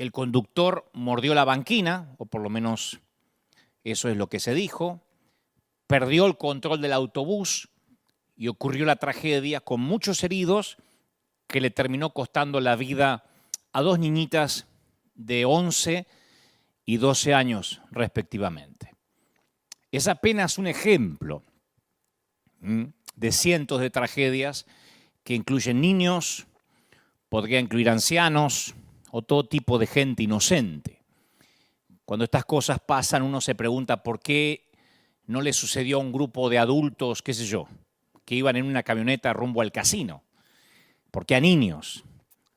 el conductor mordió la banquina, o por lo menos eso es lo que se dijo, perdió el control del autobús y ocurrió la tragedia con muchos heridos que le terminó costando la vida a dos niñitas de 11 y 12 años respectivamente. Es apenas un ejemplo de cientos de tragedias que incluyen niños, podría incluir ancianos o todo tipo de gente inocente. Cuando estas cosas pasan, uno se pregunta por qué no le sucedió a un grupo de adultos, qué sé yo, que iban en una camioneta rumbo al casino. ¿Por qué a niños?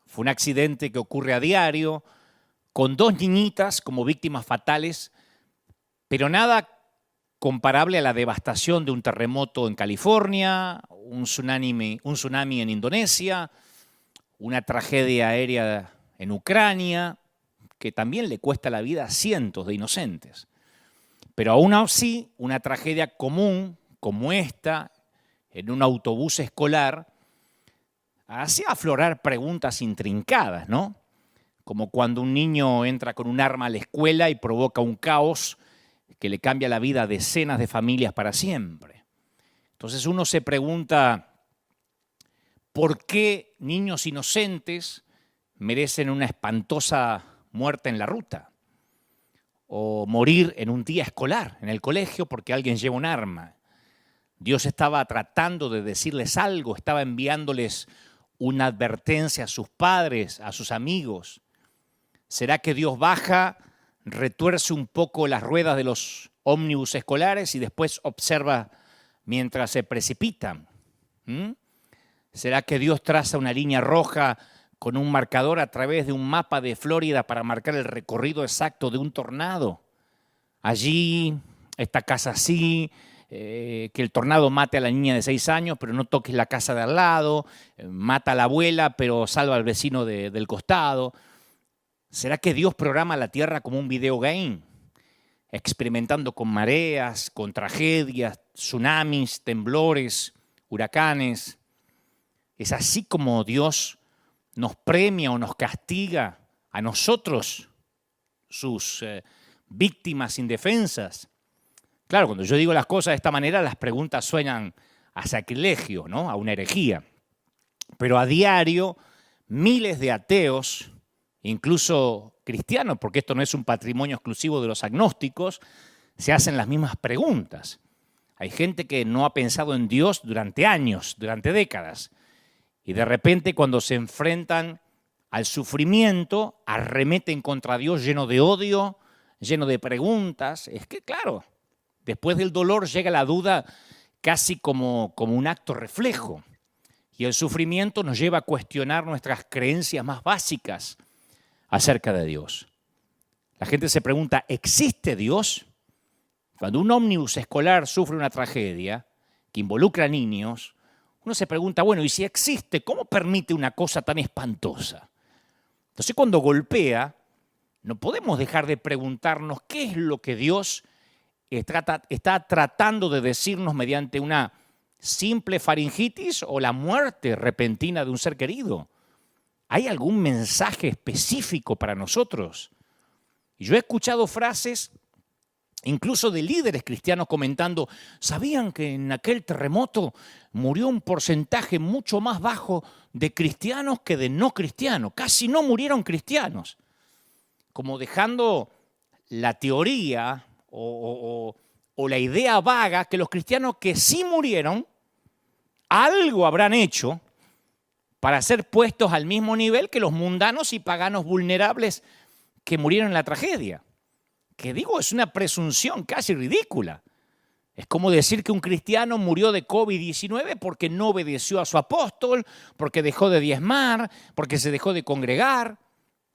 Fue un accidente que ocurre a diario, con dos niñitas como víctimas fatales, pero nada comparable a la devastación de un terremoto en California, un tsunami en Indonesia, una tragedia aérea en Ucrania, que también le cuesta la vida a cientos de inocentes. Pero aún así, una tragedia común como esta, en un autobús escolar, hace aflorar preguntas intrincadas, ¿no? Como cuando un niño entra con un arma a la escuela y provoca un caos que le cambia la vida a decenas de familias para siempre. Entonces uno se pregunta, ¿por qué niños inocentes merecen una espantosa muerte en la ruta? O morir en un día escolar, en el colegio, porque alguien lleva un arma. Dios estaba tratando de decirles algo, estaba enviándoles una advertencia a sus padres, a sus amigos. ¿Será que Dios baja, retuerce un poco las ruedas de los ómnibus escolares y después observa mientras se precipitan? ¿Será que Dios traza una línea roja con un marcador a través de un mapa de Florida para marcar el recorrido exacto de un tornado? Allí, esta casa así, que el tornado mate a la niña de 6 años, pero no toques la casa de al lado, mata a la abuela, pero salva al vecino del costado. ¿Será que Dios programa la tierra como un videogame? Experimentando con mareas, con tragedias, tsunamis, temblores, huracanes. ¿Es así como Dios nos premia o nos castiga a nosotros, sus víctimas indefensas? Claro, cuando yo digo las cosas de esta manera, las preguntas suenan a sacrilegio, ¿no? A una herejía. Pero a diario, miles de ateos, incluso cristianos, porque esto no es un patrimonio exclusivo de los agnósticos, se hacen las mismas preguntas. Hay gente que no ha pensado en Dios durante años, durante décadas, y de repente cuando se enfrentan al sufrimiento, arremeten contra Dios lleno de odio, lleno de preguntas. Es que, claro, después del dolor llega la duda casi como un acto reflejo. Y el sufrimiento nos lleva a cuestionar nuestras creencias más básicas acerca de Dios. La gente se pregunta, ¿existe Dios? Cuando un ómnibus escolar sufre una tragedia que involucra a niños, uno se pregunta, bueno, ¿y si existe? ¿Cómo permite una cosa tan espantosa? Entonces, cuando golpea, no podemos dejar de preguntarnos qué es lo que Dios está tratando de decirnos mediante una simple faringitis o la muerte repentina de un ser querido. ¿Hay algún mensaje específico para nosotros? Y yo he escuchado frases incluso de líderes cristianos comentando, ¿sabían que en aquel terremoto murió un porcentaje mucho más bajo de cristianos que de no cristianos? Casi no murieron cristianos. Como dejando la teoría o la idea vaga que los cristianos que sí murieron, algo habrán hecho para ser puestos al mismo nivel que los mundanos y paganos vulnerables que murieron en la tragedia. Que digo, es una presunción casi ridícula. Es como decir que un cristiano murió de COVID-19 porque no obedeció a su apóstol, porque dejó de diezmar, porque se dejó de congregar.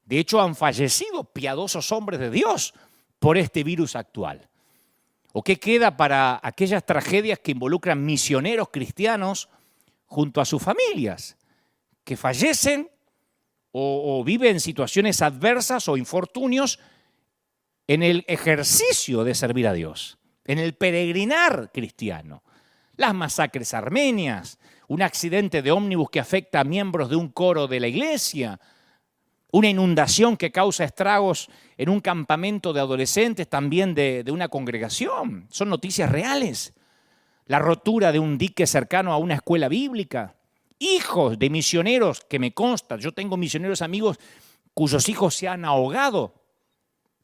De hecho, han fallecido piadosos hombres de Dios por este virus actual. ¿O qué queda para aquellas tragedias que involucran misioneros cristianos junto a sus familias, que fallecen o viven situaciones adversas o infortunios en el ejercicio de servir a Dios, en el peregrinar cristiano? Las masacres armenias, un accidente de ómnibus que afecta a miembros de un coro de la iglesia, una inundación que causa estragos en un campamento de adolescentes, también de una congregación. Son noticias reales. La rotura de un dique cercano a una escuela bíblica. Hijos de misioneros, que me consta, yo tengo misioneros amigos cuyos hijos se han ahogado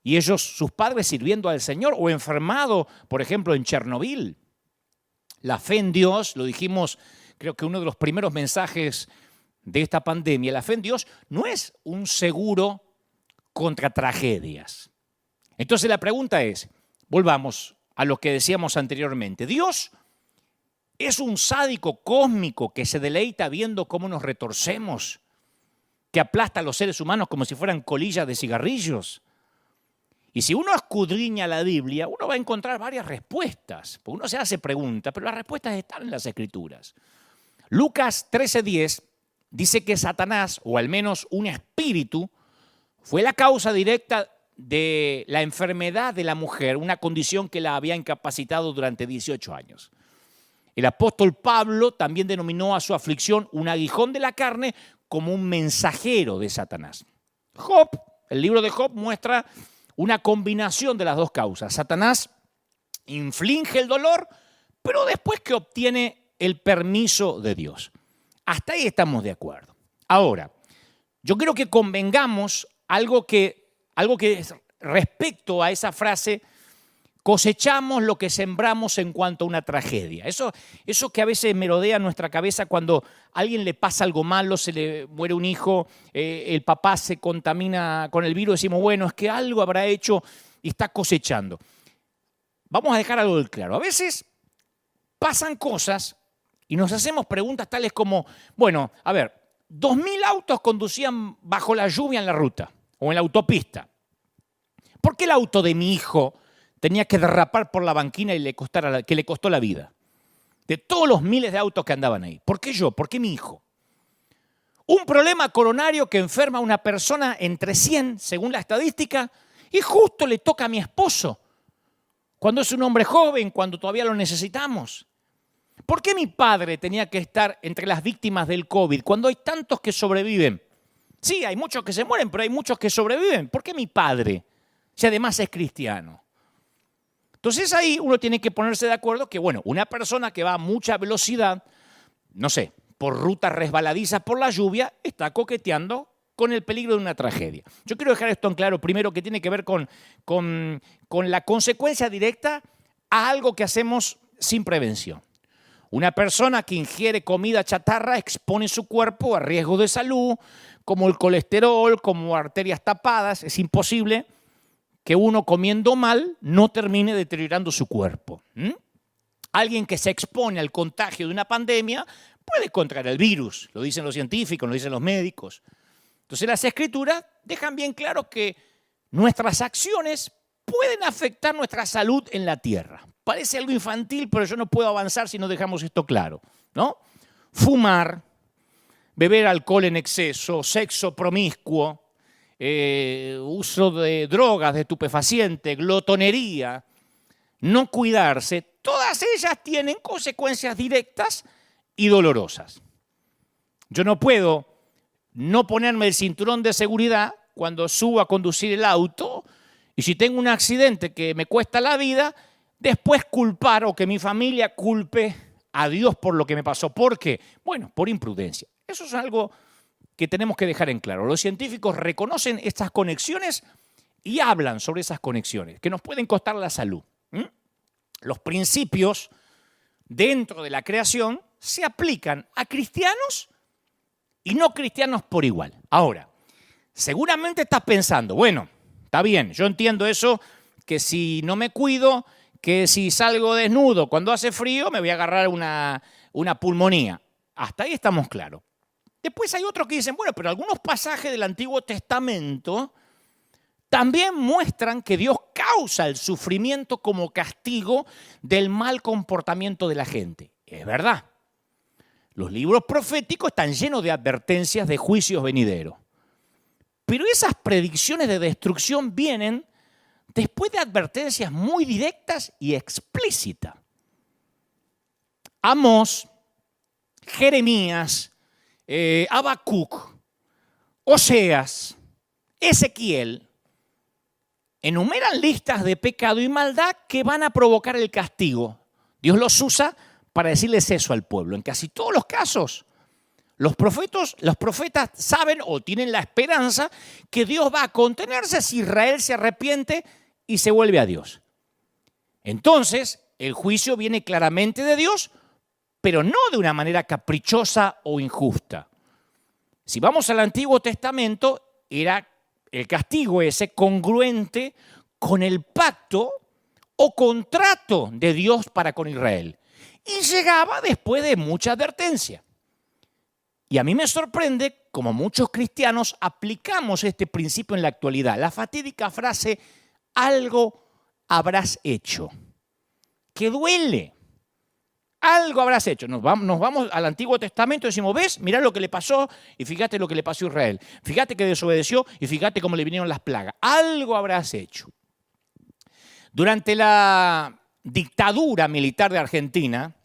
y ellos, sus padres, sirviendo al Señor, o enfermado, por ejemplo, en Chernobyl. La fe en Dios, lo dijimos, creo que uno de los primeros mensajes de esta pandemia, la fe en Dios no es un seguro contra tragedias. Entonces la pregunta es, volvamos a lo que decíamos anteriormente, ¿Dios es un sádico cósmico que se deleita viendo cómo nos retorcemos, que aplasta a los seres humanos como si fueran colillas de cigarrillos? Y si uno escudriña la Biblia, uno va a encontrar varias respuestas, porque uno se hace preguntas, pero las respuestas están en las Escrituras. Lucas 13:10 dice que Satanás, o al menos un espíritu, fue la causa directa de la enfermedad de la mujer, una condición que la había incapacitado durante 18 años. El apóstol Pablo también denominó a su aflicción un aguijón de la carne como un mensajero de Satanás. Job, el libro de Job muestra una combinación de las dos causas. Satanás inflige el dolor, pero después que obtiene el permiso de Dios. Hasta ahí estamos de acuerdo. Ahora, yo creo que convengamos algo que respecto a esa frase, cosechamos lo que sembramos en cuanto a una tragedia. Eso que a veces merodea en nuestra cabeza cuando a alguien le pasa algo malo, se le muere un hijo, el papá se contamina con el virus, decimos, bueno, es que algo habrá hecho y está cosechando. Vamos a dejar algo claro. A veces pasan cosas y nos hacemos preguntas tales como, bueno, a ver, 2.000 autos conducían bajo la lluvia en la ruta o en la autopista. ¿Por qué el auto de mi hijo tenía que derrapar por la banquina y que le costó la vida? De todos los miles de autos que andaban ahí. ¿Por qué yo? ¿Por qué mi hijo? Un problema coronario que enferma a una persona entre 100, según la estadística, y justo le toca a mi esposo, cuando es un hombre joven, cuando todavía lo necesitamos. ¿Por qué mi padre tenía que estar entre las víctimas del COVID cuando hay tantos que sobreviven? Sí, hay muchos que se mueren, pero hay muchos que sobreviven. ¿Por qué mi padre, si además es cristiano? Entonces ahí uno tiene que ponerse de acuerdo que, bueno, una persona que va a mucha velocidad, no sé, por rutas resbaladizas por la lluvia, está coqueteando con el peligro de una tragedia. Yo quiero dejar esto en claro, primero, que tiene que ver con la consecuencia directa a algo que hacemos sin prevención. Una persona que ingiere comida chatarra expone su cuerpo a riesgos de salud, como el colesterol, como arterias tapadas. Es imposible que uno comiendo mal no termine deteriorando su cuerpo. Alguien que se expone al contagio de una pandemia puede contraer el virus, lo dicen los científicos, lo dicen los médicos. Entonces las Escrituras dejan bien claro que nuestras acciones pueden afectar nuestra salud en la tierra. Parece algo infantil, pero yo no puedo avanzar si no dejamos esto claro, ¿no? Fumar, beber alcohol en exceso, sexo promiscuo, uso de drogas, de estupefacientes, glotonería, no cuidarse, todas ellas tienen consecuencias directas y dolorosas. Yo no puedo no ponerme el cinturón de seguridad cuando subo a conducir el auto y si tengo un accidente que me cuesta la vida, después culpar o que mi familia culpe a Dios por lo que me pasó. ¿Por qué? Bueno, por imprudencia. Eso es algo que tenemos que dejar en claro. Los científicos reconocen estas conexiones y hablan sobre esas conexiones, que nos pueden costar la salud. Los principios dentro de la creación se aplican a cristianos y no cristianos por igual. Ahora, seguramente estás pensando, bueno, está bien, yo entiendo eso, que si no me cuido, que si salgo desnudo cuando hace frío, me voy a agarrar una pulmonía. Hasta ahí estamos claros. Después hay otros que dicen, bueno, pero algunos pasajes del Antiguo Testamento también muestran que Dios causa el sufrimiento como castigo del mal comportamiento de la gente. Es verdad. Los libros proféticos están llenos de advertencias de juicios venideros. Pero esas predicciones de destrucción vienen después de advertencias muy directas y explícitas. Amós, Jeremías, Habacuc, Oseas, Ezequiel enumeran listas de pecado y maldad que van a provocar el castigo. Dios los usa para decirles eso al pueblo. En casi todos los casos, los profetas saben o tienen la esperanza que Dios va a contenerse si Israel se arrepiente y se vuelve a Dios. Entonces, el juicio viene claramente de Dios, pero no de una manera caprichosa o injusta. Si vamos al Antiguo Testamento, era el castigo ese congruente con el pacto o contrato de Dios para con Israel. Y llegaba después de mucha advertencia. Y a mí me sorprende cómo muchos cristianos aplicamos este principio en la actualidad. La fatídica frase, algo habrás hecho, que duele. Algo habrás hecho. Nos vamos al Antiguo Testamento y decimos, ¿ves? Mirá lo que le pasó y fíjate lo que le pasó a Israel. Fíjate que desobedeció y fíjate cómo le vinieron las plagas. Algo habrás hecho. Durante la dictadura militar de Argentina,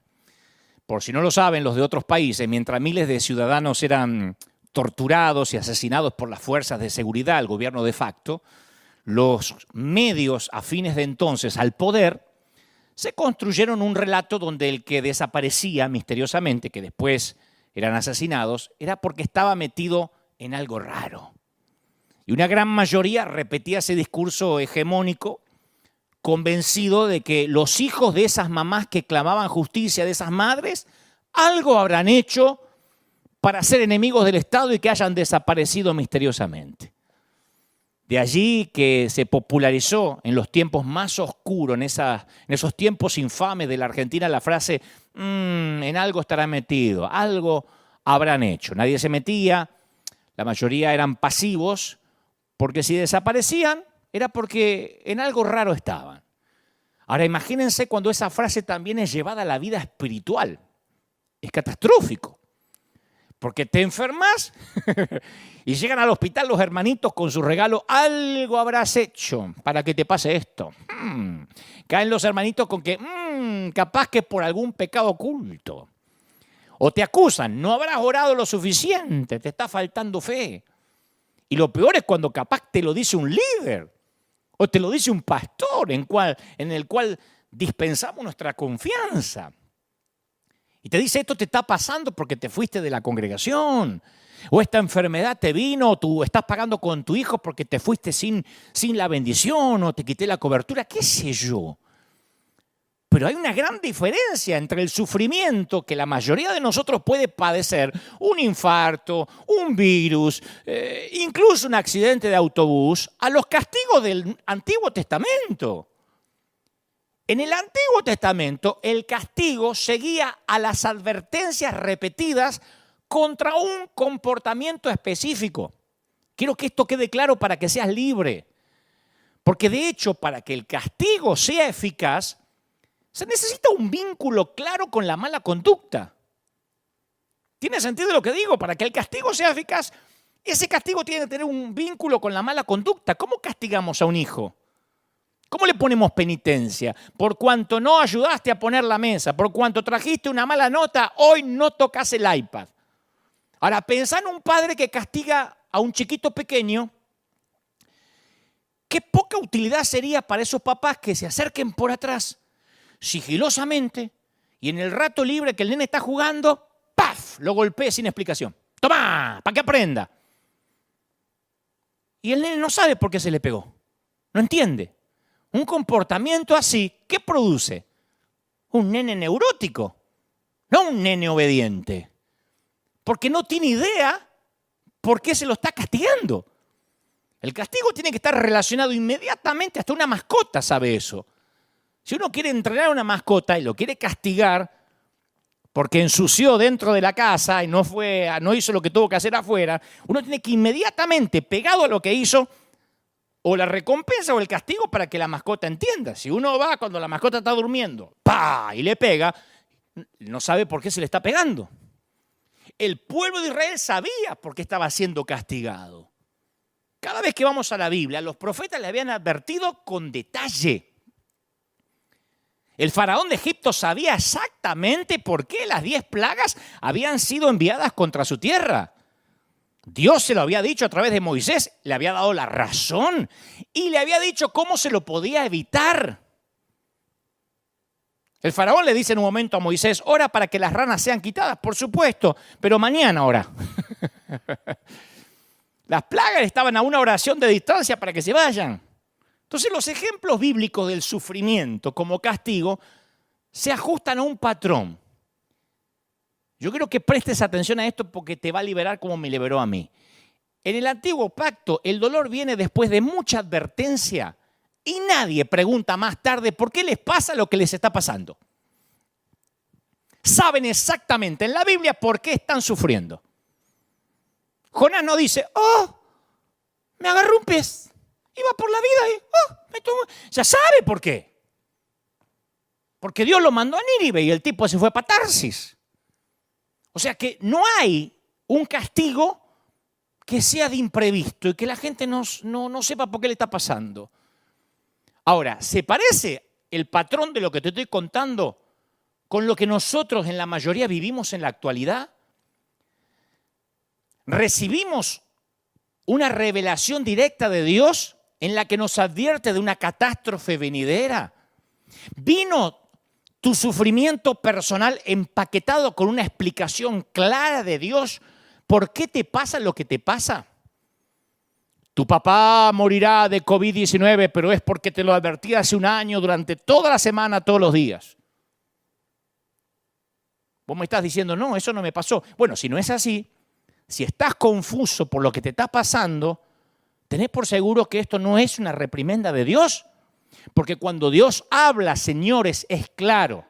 por si no lo saben los de otros países, mientras miles de ciudadanos eran torturados y asesinados por las fuerzas de seguridad, el gobierno de facto, los medios afines de entonces al poder se construyeron un relato donde el que desaparecía misteriosamente, que después eran asesinados, era porque estaba metido en algo raro. Y una gran mayoría repetía ese discurso hegemónico, convencido de que los hijos de esas mamás que clamaban justicia, de esas madres, algo habrán hecho para ser enemigos del Estado y que hayan desaparecido misteriosamente. De allí que se popularizó en los tiempos más oscuros, en esos tiempos infames de la Argentina, la frase, en algo estará metido, algo habrán hecho. Nadie se metía, la mayoría eran pasivos, porque si desaparecían era porque en algo raro estaban. Ahora imagínense cuando esa frase también es llevada a la vida espiritual. Es catastrófico. Porque te enfermas y llegan al hospital los hermanitos con su regalo. Algo habrás hecho para que te pase esto. Caen los hermanitos con que capaz que por algún pecado oculto. O te acusan, no habrás orado lo suficiente, te está faltando fe. Y lo peor es cuando capaz te lo dice un líder o te lo dice un pastor en el cual dispensamos nuestra confianza. Y te dice, esto te está pasando porque te fuiste de la congregación. O esta enfermedad te vino, o tú estás pagando con tu hijo porque te fuiste sin la bendición, o te quité la cobertura, qué sé yo. Pero hay una gran diferencia entre el sufrimiento que la mayoría de nosotros puede padecer, un infarto, un virus, incluso un accidente de autobús, a los castigos del Antiguo Testamento. En el Antiguo Testamento, el castigo seguía a las advertencias repetidas contra un comportamiento específico. Quiero que esto quede claro para que seas libre. Porque de hecho, para que el castigo sea eficaz, se necesita un vínculo claro con la mala conducta. ¿Tiene sentido lo que digo? Para que el castigo sea eficaz, ese castigo tiene que tener un vínculo con la mala conducta. ¿Cómo castigamos a un hijo? ¿Cómo le ponemos penitencia? Por cuanto no ayudaste a poner la mesa, por cuanto trajiste una mala nota, hoy no tocas el iPad. Ahora, pensá en un padre que castiga a un chiquito pequeño. Qué poca utilidad sería para esos papás que se acerquen por atrás, sigilosamente, y en el rato libre que el nene está jugando, ¡paf!, lo golpee sin explicación. ¡Toma! Para que aprenda. Y el nene no sabe por qué se le pegó. No entiende. Un comportamiento así, ¿qué produce? Un nene neurótico, no un nene obediente. Porque no tiene idea por qué se lo está castigando. El castigo tiene que estar relacionado inmediatamente, hasta una mascota sabe eso. Si uno quiere entrenar a una mascota y lo quiere castigar porque ensució dentro de la casa y no hizo lo que tuvo que hacer afuera, uno tiene que inmediatamente, pegado a lo que hizo, o la recompensa o el castigo para que la mascota entienda. Si uno va cuando la mascota está durmiendo, ¡pah!, y le pega, no sabe por qué se le está pegando. El pueblo de Israel sabía por qué estaba siendo castigado. Cada vez que vamos a la Biblia, los profetas le habían advertido con detalle. El faraón de Egipto sabía exactamente por qué las 10 plagas habían sido enviadas contra su tierra. Dios se lo había dicho a través de Moisés, le había dado la razón y le había dicho cómo se lo podía evitar. El faraón le dice en un momento a Moisés, ora para que las ranas sean quitadas, por supuesto, pero mañana ora. Las plagas estaban a una oración de distancia para que se vayan. Entonces los ejemplos bíblicos del sufrimiento como castigo se ajustan a un patrón. Yo quiero que prestes atención a esto porque te va a liberar como me liberó a mí. En el antiguo pacto, el dolor viene después de mucha advertencia y nadie pregunta más tarde por qué les pasa lo que les está pasando. Saben exactamente en la Biblia por qué están sufriendo. Jonás no dice, me agarró un pez, iba por la vida y me tomó. Ya sabe por qué. Porque Dios lo mandó a Nínive y el tipo se fue para Tarsis. O sea que no hay un castigo que sea de imprevisto y que la gente no sepa por qué le está pasando. Ahora, ¿se parece el patrón de lo que te estoy contando con lo que nosotros en la mayoría vivimos en la actualidad? Recibimos una revelación directa de Dios en la que nos advierte de una catástrofe venidera. Vino tu sufrimiento personal empaquetado con una explicación clara de Dios. ¿Por qué te pasa lo que te pasa? Tu papá morirá de COVID-19, pero es porque te lo advertí hace un año durante toda la semana, todos los días. Vos me estás diciendo, no, eso no me pasó. Bueno, si no es así, si estás confuso por lo que te está pasando, tenés por seguro que esto no es una reprimenda de Dios. Porque cuando Dios habla, señores, es claro.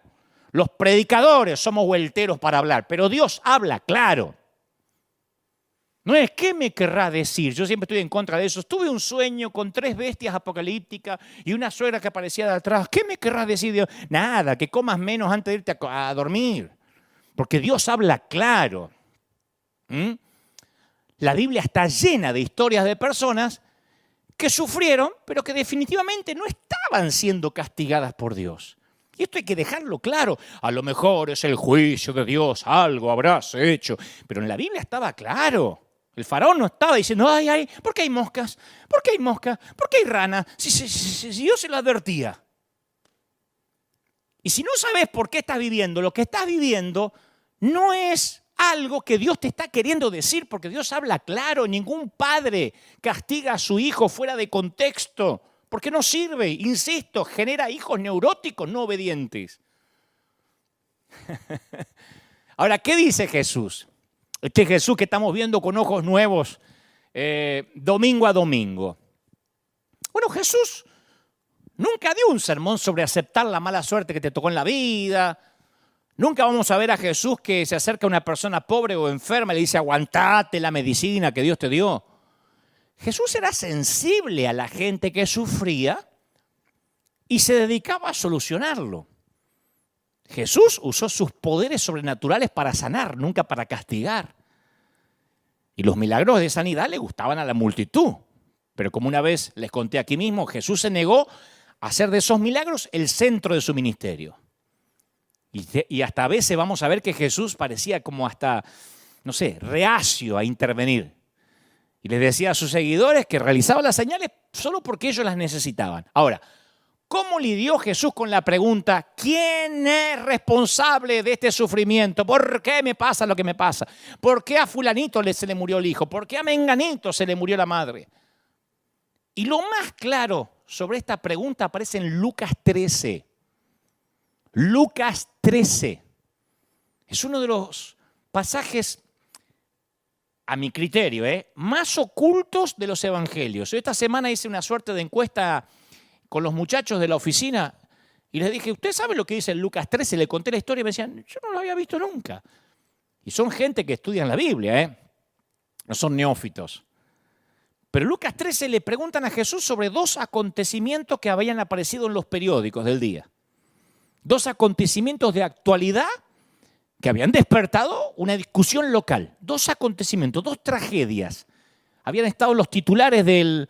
Los predicadores somos vuelteros para hablar, pero Dios habla claro. No es, ¿qué me querrá decir? Yo siempre estoy en contra de eso. Tuve un sueño con 3 bestias apocalípticas y una suegra que aparecía de atrás. ¿Qué me querrá decir Dios? Nada, que comas menos antes de irte a dormir. Porque Dios habla claro. La Biblia está llena de historias de personas que sufrieron, pero que definitivamente no estaban siendo castigadas por Dios. Y esto hay que dejarlo claro. A lo mejor es el juicio de Dios, algo habrás hecho. Pero en la Biblia estaba claro. El faraón no estaba diciendo, ay, ¿por qué hay moscas? ¿Por qué hay moscas? ¿Por qué hay ranas? Si Dios se lo advertía. Y si no sabes por qué estás viviendo, lo que estás viviendo no es algo que Dios te está queriendo decir, porque Dios habla claro. Ningún padre castiga a su hijo fuera de contexto, porque no sirve. Insisto, genera hijos neuróticos, no obedientes. Ahora, ¿qué dice Jesús? Este Jesús que estamos viendo con ojos nuevos domingo a domingo. Bueno, Jesús nunca dio un sermón sobre aceptar la mala suerte que te tocó en la vida. Nunca vamos a ver a Jesús que se acerca a una persona pobre o enferma y le dice, aguantate la medicina que Dios te dio. Jesús era sensible a la gente que sufría y se dedicaba a solucionarlo. Jesús usó sus poderes sobrenaturales para sanar, nunca para castigar. Y los milagros de sanidad le gustaban a la multitud. Pero como una vez les conté aquí mismo, Jesús se negó a hacer de esos milagros el centro de su ministerio. Y hasta a veces vamos a ver que Jesús parecía como hasta, no sé, reacio a intervenir. Y les decía a sus seguidores que realizaba las señales solo porque ellos las necesitaban. Ahora, ¿cómo lidió Jesús con la pregunta, ¿quién es responsable de este sufrimiento? ¿Por qué me pasa lo que me pasa? ¿Por qué a fulanito se le murió el hijo? ¿Por qué a menganito se le murió la madre? Y lo más claro sobre esta pregunta aparece en Lucas 13. Lucas 13. Es uno de los pasajes, a mi criterio, más ocultos de los evangelios. Yo esta semana hice una suerte de encuesta con los muchachos de la oficina y les dije, ¿usted sabe lo que dice en Lucas 13? Le conté la historia y me decían, yo no lo había visto nunca. Y son gente que estudian la Biblia, no son neófitos. Pero en Lucas 13 le preguntan a Jesús sobre 2 acontecimientos que habían aparecido en los periódicos del día. 2 acontecimientos de actualidad que habían despertado una discusión local. 2 acontecimientos, 2 tragedias. Habían estado en los titulares del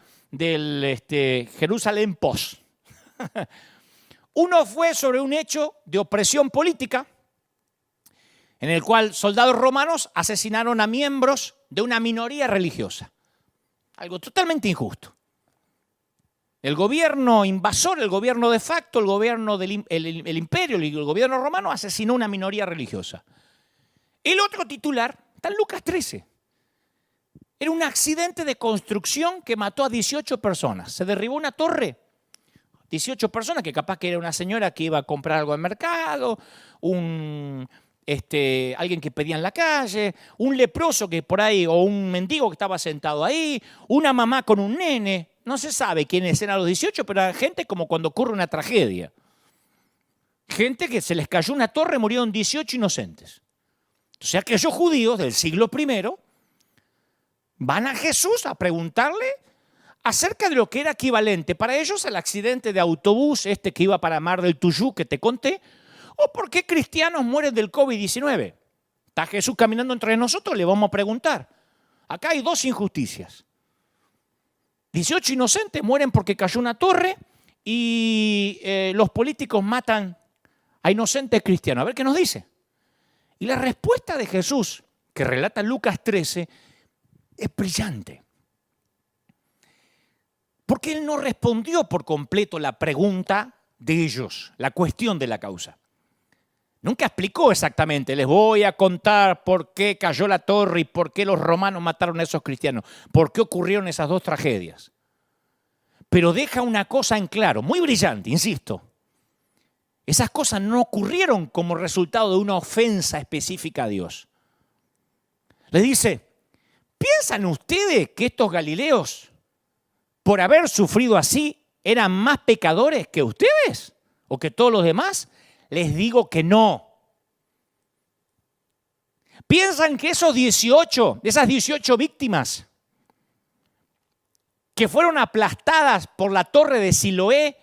Jerusalem Post. Uno fue sobre un hecho de opresión política en el cual soldados romanos asesinaron a miembros de una minoría religiosa. Algo totalmente injusto. El gobierno invasor, el gobierno de facto, el gobierno del el imperio, el gobierno romano asesinó a una minoría religiosa. El otro titular está en Lucas 13. Era un accidente de construcción que mató a 18 personas. Se derribó una torre. 18 personas, que capaz que era una señora que iba a comprar algo al mercado, alguien que pedía en la calle, un leproso que por ahí, o un mendigo que estaba sentado ahí, una mamá con un nene. No se sabe quiénes eran los 18, pero era gente como cuando ocurre una tragedia. Gente que se les cayó una torre, murieron 18 inocentes. O sea, aquellos judíos del siglo I van a Jesús a preguntarle acerca de lo que era equivalente para ellos al accidente de autobús que iba para Mar del Tuyú que te conté, o por qué cristianos mueren del COVID-19. Está Jesús caminando entre nosotros, le vamos a preguntar. Acá hay dos injusticias. 18 inocentes mueren porque cayó una torre y los políticos matan a inocentes cristianos. A ver qué nos dice. Y la respuesta de Jesús, que relata Lucas 13, es brillante. Porque él no respondió por completo la pregunta de ellos, la cuestión de la causa. Nunca explicó exactamente, les voy a contar por qué cayó la torre y por qué los romanos mataron a esos cristianos, por qué ocurrieron esas dos tragedias. Pero deja una cosa en claro, muy brillante, insisto. Esas cosas no ocurrieron como resultado de una ofensa específica a Dios. Les dice, ¿piensan ustedes que estos galileos, por haber sufrido así, eran más pecadores que ustedes o que todos los demás? Les digo que no. ¿Piensan que esas 18 víctimas que fueron aplastadas por la torre de Siloé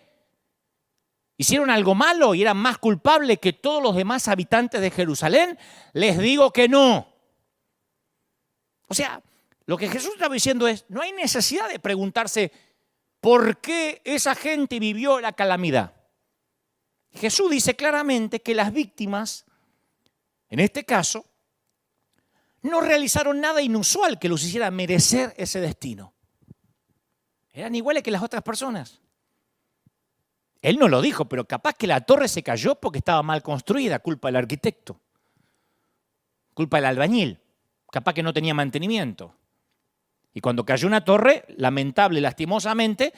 hicieron algo malo y eran más culpables que todos los demás habitantes de Jerusalén? Les digo que no. O sea, lo que Jesús estaba diciendo es, no hay necesidad de preguntarse por qué esa gente vivió la calamidad. Jesús dice claramente que las víctimas, en este caso, no realizaron nada inusual que los hiciera merecer ese destino. Eran iguales que las otras personas. Él no lo dijo, pero capaz que la torre se cayó porque estaba mal construida, culpa del arquitecto, culpa del albañil, capaz que no tenía mantenimiento. Y cuando cayó una torre, lamentable, lastimosamente,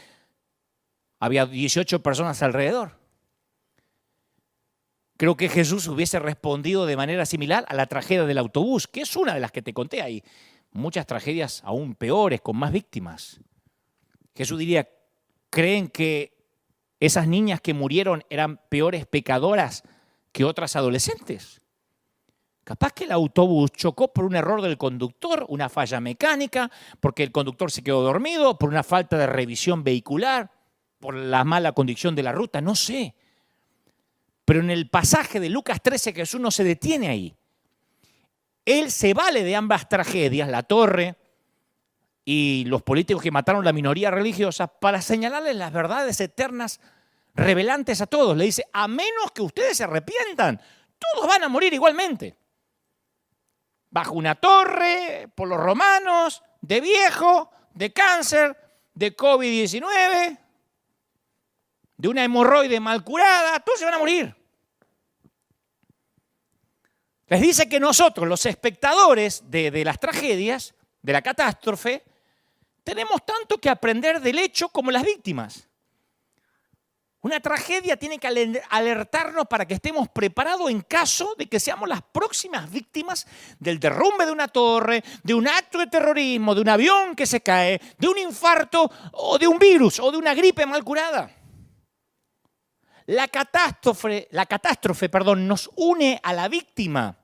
había 18 personas alrededor. Creo que Jesús hubiese respondido de manera similar a la tragedia del autobús, que es una de las que te conté. Hay muchas tragedias aún peores, con más víctimas. Jesús diría, ¿creen que esas niñas que murieron eran peores pecadoras que otras adolescentes? Capaz que el autobús chocó por un error del conductor, una falla mecánica, porque el conductor se quedó dormido, por una falta de revisión vehicular, por la mala condición de la ruta, no sé. Pero en el pasaje de Lucas 13 Jesús no se detiene ahí. Él se vale de ambas tragedias, la torre y los políticos que mataron a la minoría religiosa, para señalarles las verdades eternas revelantes a todos. Le dice, a menos que ustedes se arrepientan, todos van a morir igualmente. Bajo una torre, por los romanos, de viejo, de cáncer, de COVID-19, de una hemorroide mal curada, todos se van a morir. Les dice que nosotros, los espectadores de las tragedias, de la catástrofe, tenemos tanto que aprender del hecho como las víctimas. Una tragedia tiene que alertarnos para que estemos preparados en caso de que seamos las próximas víctimas del derrumbe de una torre, de un acto de terrorismo, de un avión que se cae, de un infarto o de un virus o de una gripe mal curada. La catástrofe, nos une a la víctima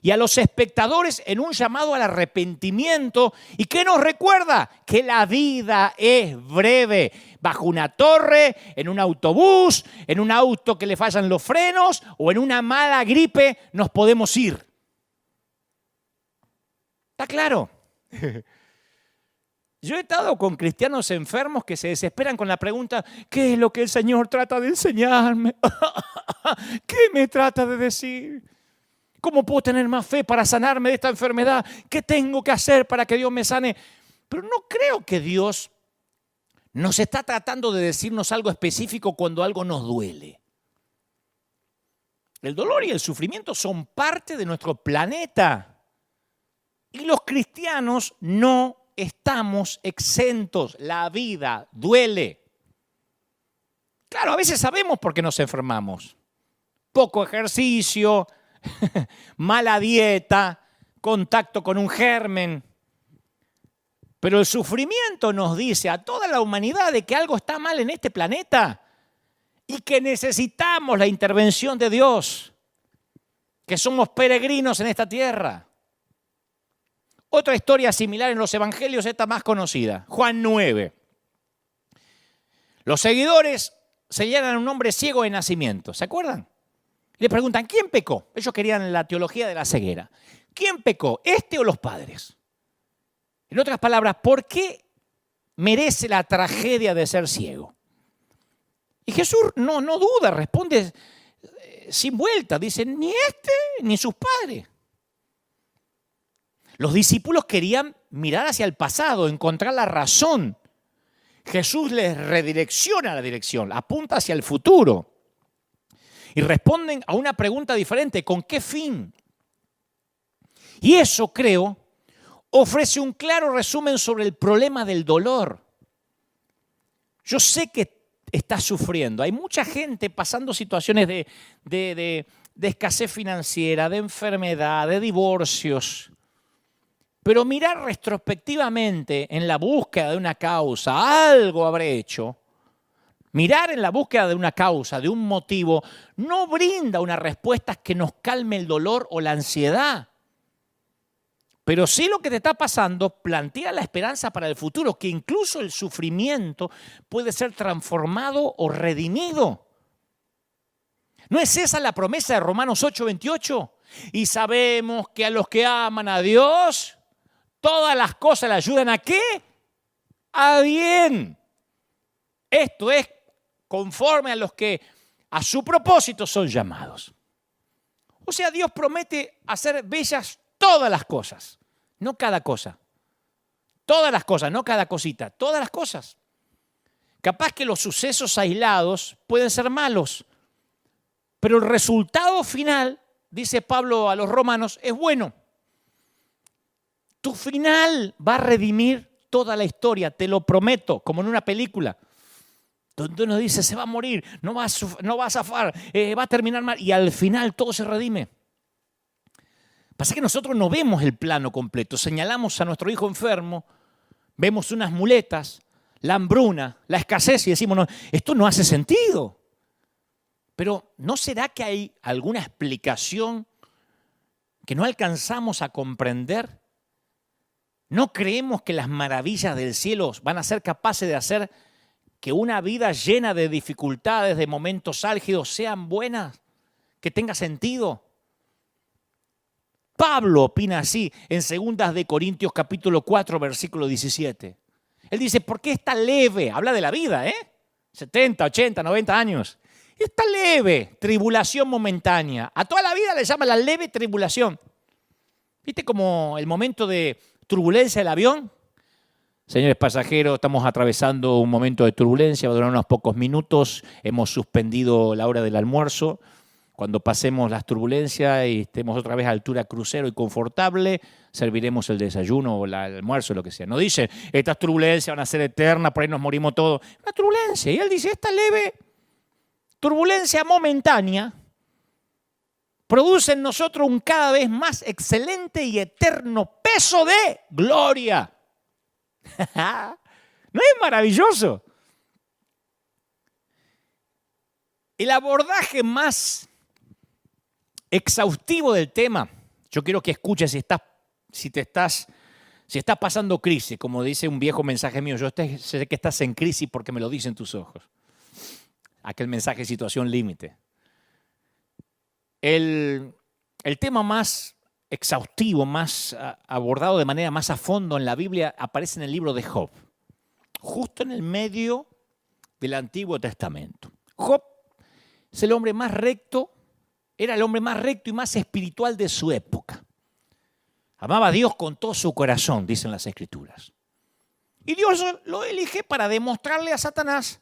y a los espectadores en un llamado al arrepentimiento. ¿Y qué nos recuerda? Que la vida es breve. Bajo una torre, en un autobús, en un auto que le fallan los frenos o en una mala gripe nos podemos ir. ¿Está claro? Yo he estado con cristianos enfermos que se desesperan con la pregunta, ¿qué es lo que el Señor trata de enseñarme? ¿Qué me trata de decir? ¿Cómo puedo tener más fe para sanarme de esta enfermedad? ¿Qué tengo que hacer para que Dios me sane? Pero no creo que Dios nos está tratando de decirnos algo específico cuando algo nos duele. El dolor y el sufrimiento son parte de nuestro planeta. Y los cristianos no estamos exentos. La vida duele. Claro, a veces sabemos por qué nos enfermamos. Poco ejercicio, mala dieta, contacto con un germen. Pero el sufrimiento nos dice a toda la humanidad de que algo está mal en este planeta y que necesitamos la intervención de Dios, que somos peregrinos en esta tierra. Otra historia similar en los evangelios, esta más conocida, Juan 9. Los seguidores señalan a un hombre ciego de nacimiento, ¿se acuerdan? Le preguntan, ¿quién pecó? Ellos querían la teología de la ceguera. ¿Quién pecó, este o los padres? En otras palabras, ¿por qué merece la tragedia de ser ciego? Y Jesús no duda, responde sin vuelta. Dice, ni este ni sus padres. Los discípulos querían mirar hacia el pasado, encontrar la razón. Jesús les redirecciona la dirección, apunta hacia el futuro. Y responden a una pregunta diferente, ¿con qué fin? Y eso, creo, ofrece un claro resumen sobre el problema del dolor. Yo sé que estás sufriendo. Hay mucha gente pasando situaciones de escasez financiera, de enfermedad, de divorcios. Pero mirar retrospectivamente en la búsqueda de una causa, algo habré hecho. Mirar en la búsqueda de una causa, de un motivo, no brinda una respuesta que nos calme el dolor o la ansiedad. Pero sí lo que te está pasando plantea la esperanza para el futuro, que incluso el sufrimiento puede ser transformado o redimido. ¿No es esa la promesa de Romanos 8:28? Y sabemos que a los que aman a Dios, todas las cosas le ayudan ¿a qué? A bien. Esto es conforme a los que a su propósito son llamados. O sea, Dios promete hacer bellas todas las cosas, no cada cosa. Todas las cosas, no cada cosita, todas las cosas. Capaz que los sucesos aislados pueden ser malos, pero el resultado final, dice Pablo a los romanos, es bueno. Tu final va a redimir toda la historia, te lo prometo, como en una película, donde uno dice, se va a morir, no va a zafar, va a terminar mal, y al final todo se redime. Pasa que nosotros no vemos el plano completo, señalamos a nuestro hijo enfermo, vemos unas muletas, la hambruna, la escasez y decimos, no, esto no hace sentido. Pero ¿no será que hay alguna explicación que no alcanzamos a comprender? ¿No creemos que las maravillas del cielo van a ser capaces de hacer que una vida llena de dificultades, de momentos álgidos, sean buenas, que tenga sentido? Pablo opina así en 2 de Corintios capítulo 4, versículo 17. Él dice, ¿por qué esta leve? Habla de la vida, 70, 80, 90 años. Esta leve tribulación momentánea. A toda la vida le llama la leve tribulación. ¿Viste como el momento de turbulencia del avión? Señores pasajeros, estamos atravesando un momento de turbulencia, va a durar unos pocos minutos. Hemos suspendido la hora del almuerzo. Cuando pasemos las turbulencias y estemos otra vez a altura crucero y confortable, serviremos el desayuno o el almuerzo, lo que sea. No dice, estas turbulencias van a ser eternas, por ahí nos morimos todos. Una turbulencia. Y él dice, esta leve turbulencia momentánea produce en nosotros un cada vez más excelente y eterno peso de gloria. ¿No es maravilloso? El abordaje más exhaustivo del tema, yo quiero que escuches si estás pasando crisis, como dice un viejo mensaje mío, yo sé que estás en crisis porque me lo dicen tus ojos. Aquel mensaje de situación límite. El tema más exhaustivo, más abordado de manera más a fondo en la Biblia, aparece en el libro de Job, justo en el medio del Antiguo Testamento. Job es el hombre más recto Era el hombre más recto y más espiritual de su época. Amaba a Dios con todo su corazón, dicen las Escrituras. Y Dios lo elige para demostrarle a Satanás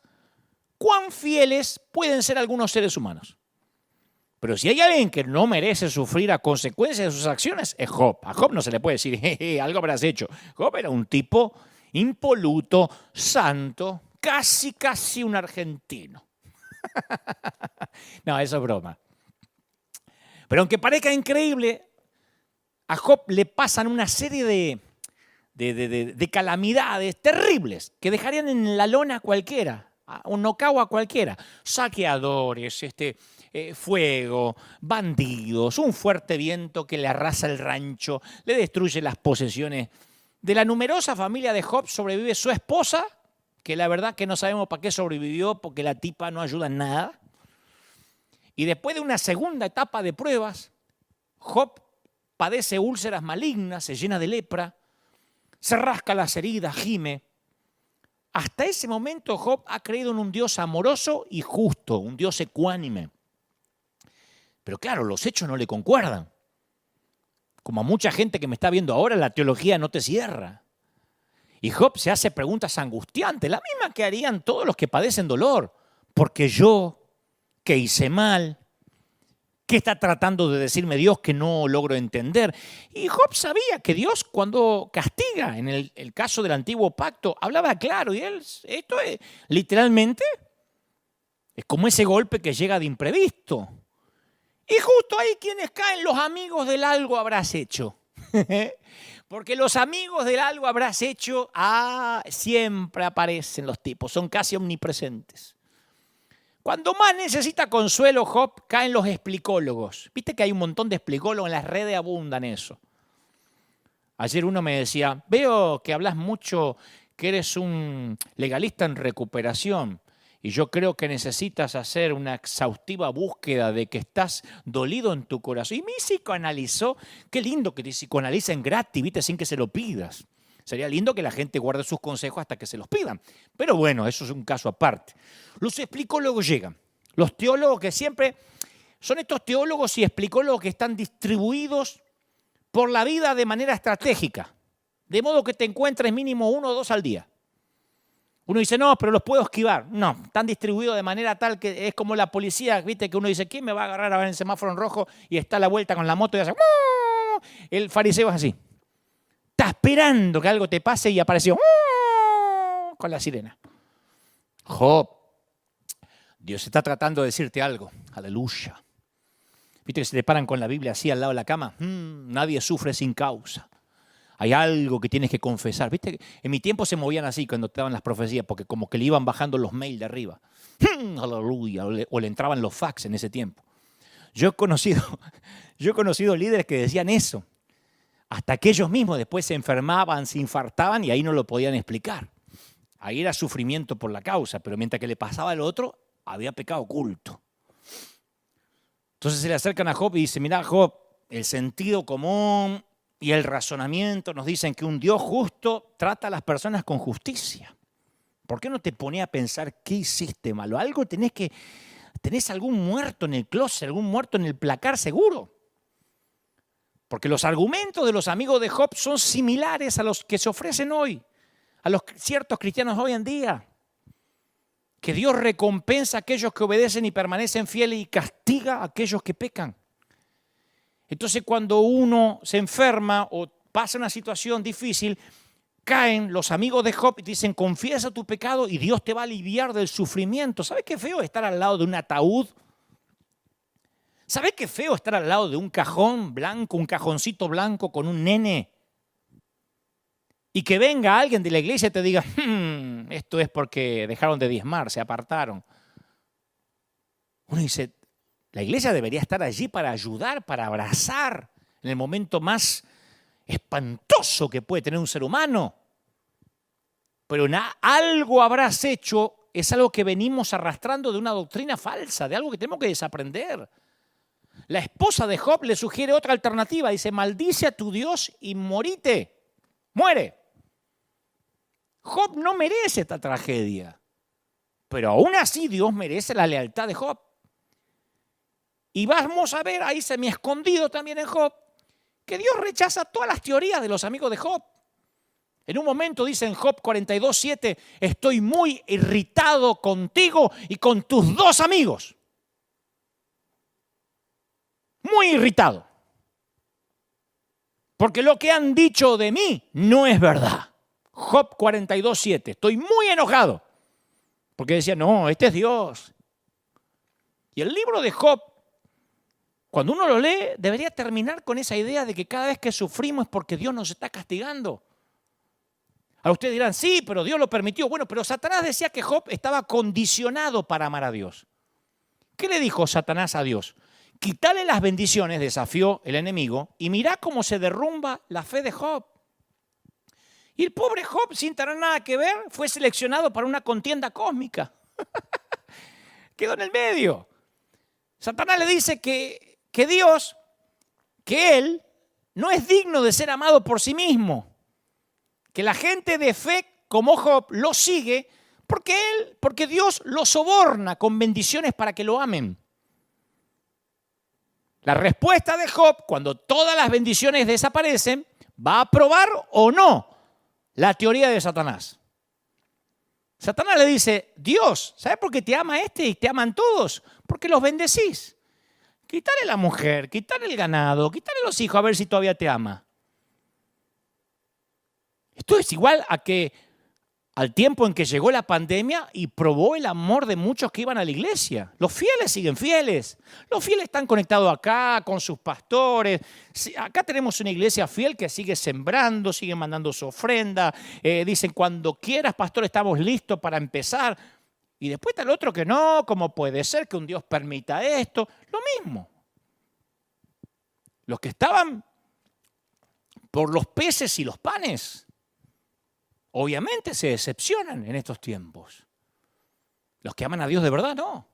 cuán fieles pueden ser algunos seres humanos. Pero si hay alguien que no merece sufrir a consecuencia de sus acciones, es Job. A Job no se le puede decir, jeje, algo habrás hecho. Job era un tipo impoluto, santo, casi un argentino. No, eso es broma. Pero aunque parezca increíble, a Job le pasan una serie de calamidades terribles que dejarían en la lona a cualquiera, un knockout a cualquiera. Saqueadores, fuego, bandidos, un fuerte viento que le arrasa el rancho, le destruye las posesiones. De la numerosa familia de Job sobrevive su esposa, que la verdad que no sabemos para qué sobrevivió, porque la tipa no ayuda en nada. Y después de una segunda etapa de pruebas, Job padece úlceras malignas, se llena de lepra, se rasca las heridas, gime. Hasta ese momento Job ha creído en un Dios amoroso y justo, un Dios ecuánime. Pero claro, los hechos no le concuerdan. Como a mucha gente que me está viendo ahora, la teología no te cierra. Y Job se hace preguntas angustiantes, la misma que harían todos los que padecen dolor. Porque yo, ¿qué hice mal? ¿Qué está tratando de decirme Dios que no logro entender? Y Job sabía que Dios cuando castiga, en el caso del antiguo pacto, hablaba claro. Y esto es literalmente, es como ese golpe que llega de imprevisto. Y justo ahí quienes caen, los amigos del algo habrás hecho. Porque los amigos del algo habrás hecho, siempre aparecen los tipos, son casi omnipresentes. Cuando más necesita consuelo Job, caen los explicólogos. Viste que hay un montón de explicólogos, en las redes abundan eso. Ayer uno me decía, veo que hablas mucho, que eres un legalista en recuperación. Y yo creo que necesitas hacer una exhaustiva búsqueda de que estás dolido en tu corazón. Y me psicoanalizó. Qué lindo que te psicoanalicen gratis, ¿viste? Sin que se lo pidas. Sería lindo que la gente guarde sus consejos hasta que se los pidan. Pero bueno, eso es un caso aparte. Los explicólogos llegan. Los teólogos que siempre son estos teólogos y explicólogos que están distribuidos por la vida de manera estratégica. De modo que te encuentres mínimo 1 o 2 al día. Uno dice, no, pero los puedo esquivar. No, están distribuidos de manera tal que es como la policía, ¿viste? Que uno dice, ¿quién me va a agarrar ahora en el semáforo en rojo? Y está a la vuelta con la moto y hace, ¡oh! El fariseo es así. Está esperando que algo te pase y apareció, ¡oh! Con la sirena. Job, Dios está tratando de decirte algo. Aleluya. ¿Viste que se te paran con la Biblia así al lado de la cama? Nadie sufre sin causa. Hay algo que tienes que confesar. ¿Viste? En mi tiempo se movían así cuando te daban las profecías, porque como que le iban bajando los mails de arriba. Aleluya. O le entraban los fax en ese tiempo. Yo he conocido líderes que decían eso. Hasta que ellos mismos después se enfermaban, se infartaban y ahí no lo podían explicar. Ahí era sufrimiento por la causa, pero mientras que le pasaba al otro, había pecado oculto. Entonces se le acercan a Job y dicen, mirá Job, el sentido común y el razonamiento nos dicen que un Dios justo trata a las personas con justicia. ¿Por qué no te pones a pensar qué hiciste malo? Algo tenés algún muerto en el closet, algún muerto en el placar seguro. Porque los argumentos de los amigos de Job son similares a los que se ofrecen hoy, a los ciertos cristianos hoy en día. Que Dios recompensa a aquellos que obedecen y permanecen fieles y castiga a aquellos que pecan. Entonces cuando uno se enferma o pasa una situación difícil, caen los amigos de Job y dicen, confiesa tu pecado y Dios te va a aliviar del sufrimiento. ¿Sabes qué feo estar al lado de un ataúd? ¿Sabes qué feo estar al lado de un cajón blanco, un cajoncito blanco con un nene? Y que venga alguien de la iglesia y te diga, esto es porque dejaron de diezmar, se apartaron. Uno dice, la iglesia debería estar allí para ayudar, para abrazar en el momento más espantoso que puede tener un ser humano. Pero algo habrás hecho, es algo que venimos arrastrando de una doctrina falsa, de algo que tenemos que desaprender. La esposa de Job le sugiere otra alternativa, dice, maldice a tu Dios y morite, muere. Job no merece esta tragedia, pero aún así Dios merece la lealtad de Job. Y vamos a ver ahí semi escondido también en Job, que Dios rechaza todas las teorías de los amigos de Job. En un momento dice en Job 42:7, estoy muy irritado contigo y con tus dos amigos. Muy irritado. Porque lo que han dicho de mí no es verdad. Job 42:7, estoy muy enojado. Porque decía, no, este es Dios. Y el libro de Job, cuando uno lo lee, debería terminar con esa idea de que cada vez que sufrimos es porque Dios nos está castigando. Ahora ustedes dirán, sí, pero Dios lo permitió. Bueno, pero Satanás decía que Job estaba condicionado para amar a Dios. ¿Qué le dijo Satanás a Dios? Quítale las bendiciones, desafió el enemigo, y mirá cómo se derrumba la fe de Job. Y el pobre Job, sin tener nada que ver, fue seleccionado para una contienda cósmica. Quedó en el medio. Satanás le dice que Dios, que Él, no es digno de ser amado por sí mismo. Que la gente de fe como Job lo sigue porque Dios lo soborna con bendiciones para que lo amen. La respuesta de Job, cuando todas las bendiciones desaparecen, va a aprobar o no la teoría de Satanás. Satanás le dice, Dios, ¿sabes por qué te ama este y te aman todos? Porque los bendecís. Quítale la mujer, quítale el ganado, quítale los hijos a ver si todavía te ama. Esto es igual a que al tiempo en que llegó la pandemia y probó el amor de muchos que iban a la iglesia. Los fieles siguen fieles. Los fieles están conectados acá con sus pastores. Acá tenemos una iglesia fiel que sigue sembrando, sigue mandando su ofrenda. Dicen, cuando quieras, pastor, estamos listos para empezar. Y después está el otro que no, ¿cómo puede ser que un Dios permita esto? Lo mismo. Los que estaban por los peces y los panes, obviamente se decepcionan en estos tiempos. Los que aman a Dios de verdad, no.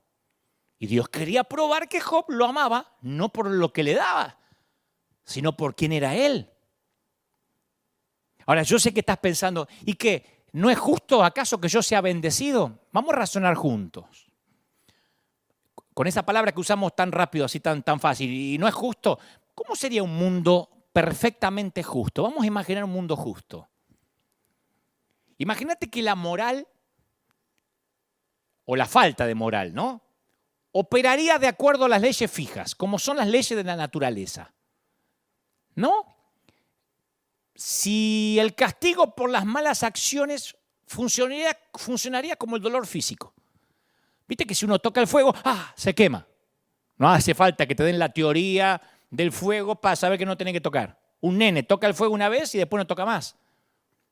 Y Dios quería probar que Job lo amaba, no por lo que le daba, sino por quién era él. Ahora, yo sé que estás pensando, ¿y qué? ¿No es justo acaso que yo sea bendecido? Vamos a razonar juntos. Con esa palabra que usamos tan rápido, así tan fácil, y no es justo, ¿cómo sería un mundo perfectamente justo? Vamos a imaginar un mundo justo. Imagínate que la moral, o la falta de moral, ¿no?, operaría de acuerdo a las leyes fijas, como son las leyes de la naturaleza. ¿No? Si el castigo por las malas acciones funcionaría como el dolor físico. Viste que si uno toca el fuego, se quema. No hace falta que te den la teoría del fuego para saber que no tenés que tocar. Un nene toca el fuego una vez y después no toca más.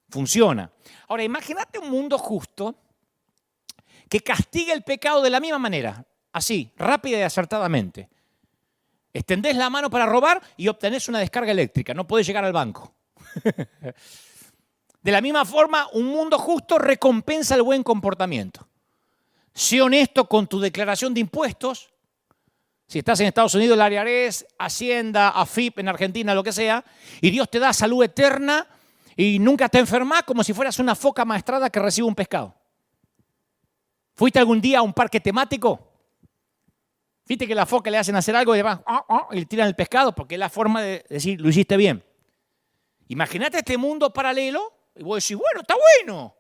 Funciona. Ahora, imagínate un mundo justo que castigue el pecado de la misma manera, así, rápida y acertadamente. Extendés la mano para robar y obtenés una descarga eléctrica, no podés llegar al banco. De la misma forma, un mundo justo recompensa el buen comportamiento. Sé honesto con tu declaración de impuestos. Si estás en Estados Unidos, el IRS, Hacienda, AFIP, en Argentina, lo que sea, y Dios te da salud eterna y nunca te enfermas como si fueras una foca maestrada que recibe un pescado. ¿Fuiste algún día a un parque temático? ¿Viste que a la foca le hacen hacer algo y le tiran el pescado? Porque es la forma de decir, lo hiciste bien. Imagínate este mundo paralelo y vos decís, bueno, está bueno.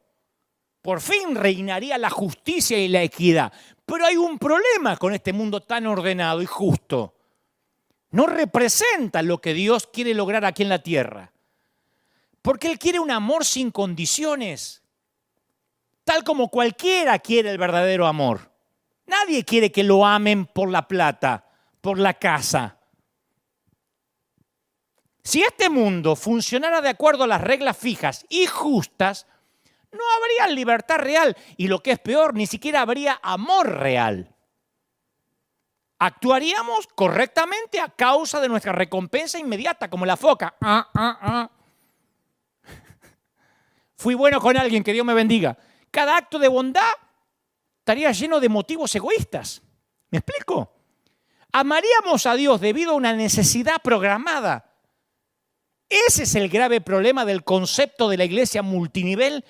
Por fin reinaría la justicia y la equidad. Pero hay un problema con este mundo tan ordenado y justo. No representa lo que Dios quiere lograr aquí en la tierra. Porque Él quiere un amor sin condiciones. Tal como cualquiera quiere el verdadero amor. Nadie quiere que lo amen por la plata, por la casa. Si este mundo funcionara de acuerdo a las reglas fijas y justas, no habría libertad real y lo que es peor, ni siquiera habría amor real. Actuaríamos correctamente a causa de nuestra recompensa inmediata, como la foca. Fui bueno con alguien, que Dios me bendiga. Cada acto de bondad estaría lleno de motivos egoístas. ¿Me explico? Amaríamos a Dios debido a una necesidad programada. Ese es el grave problema del concepto de la iglesia multinivel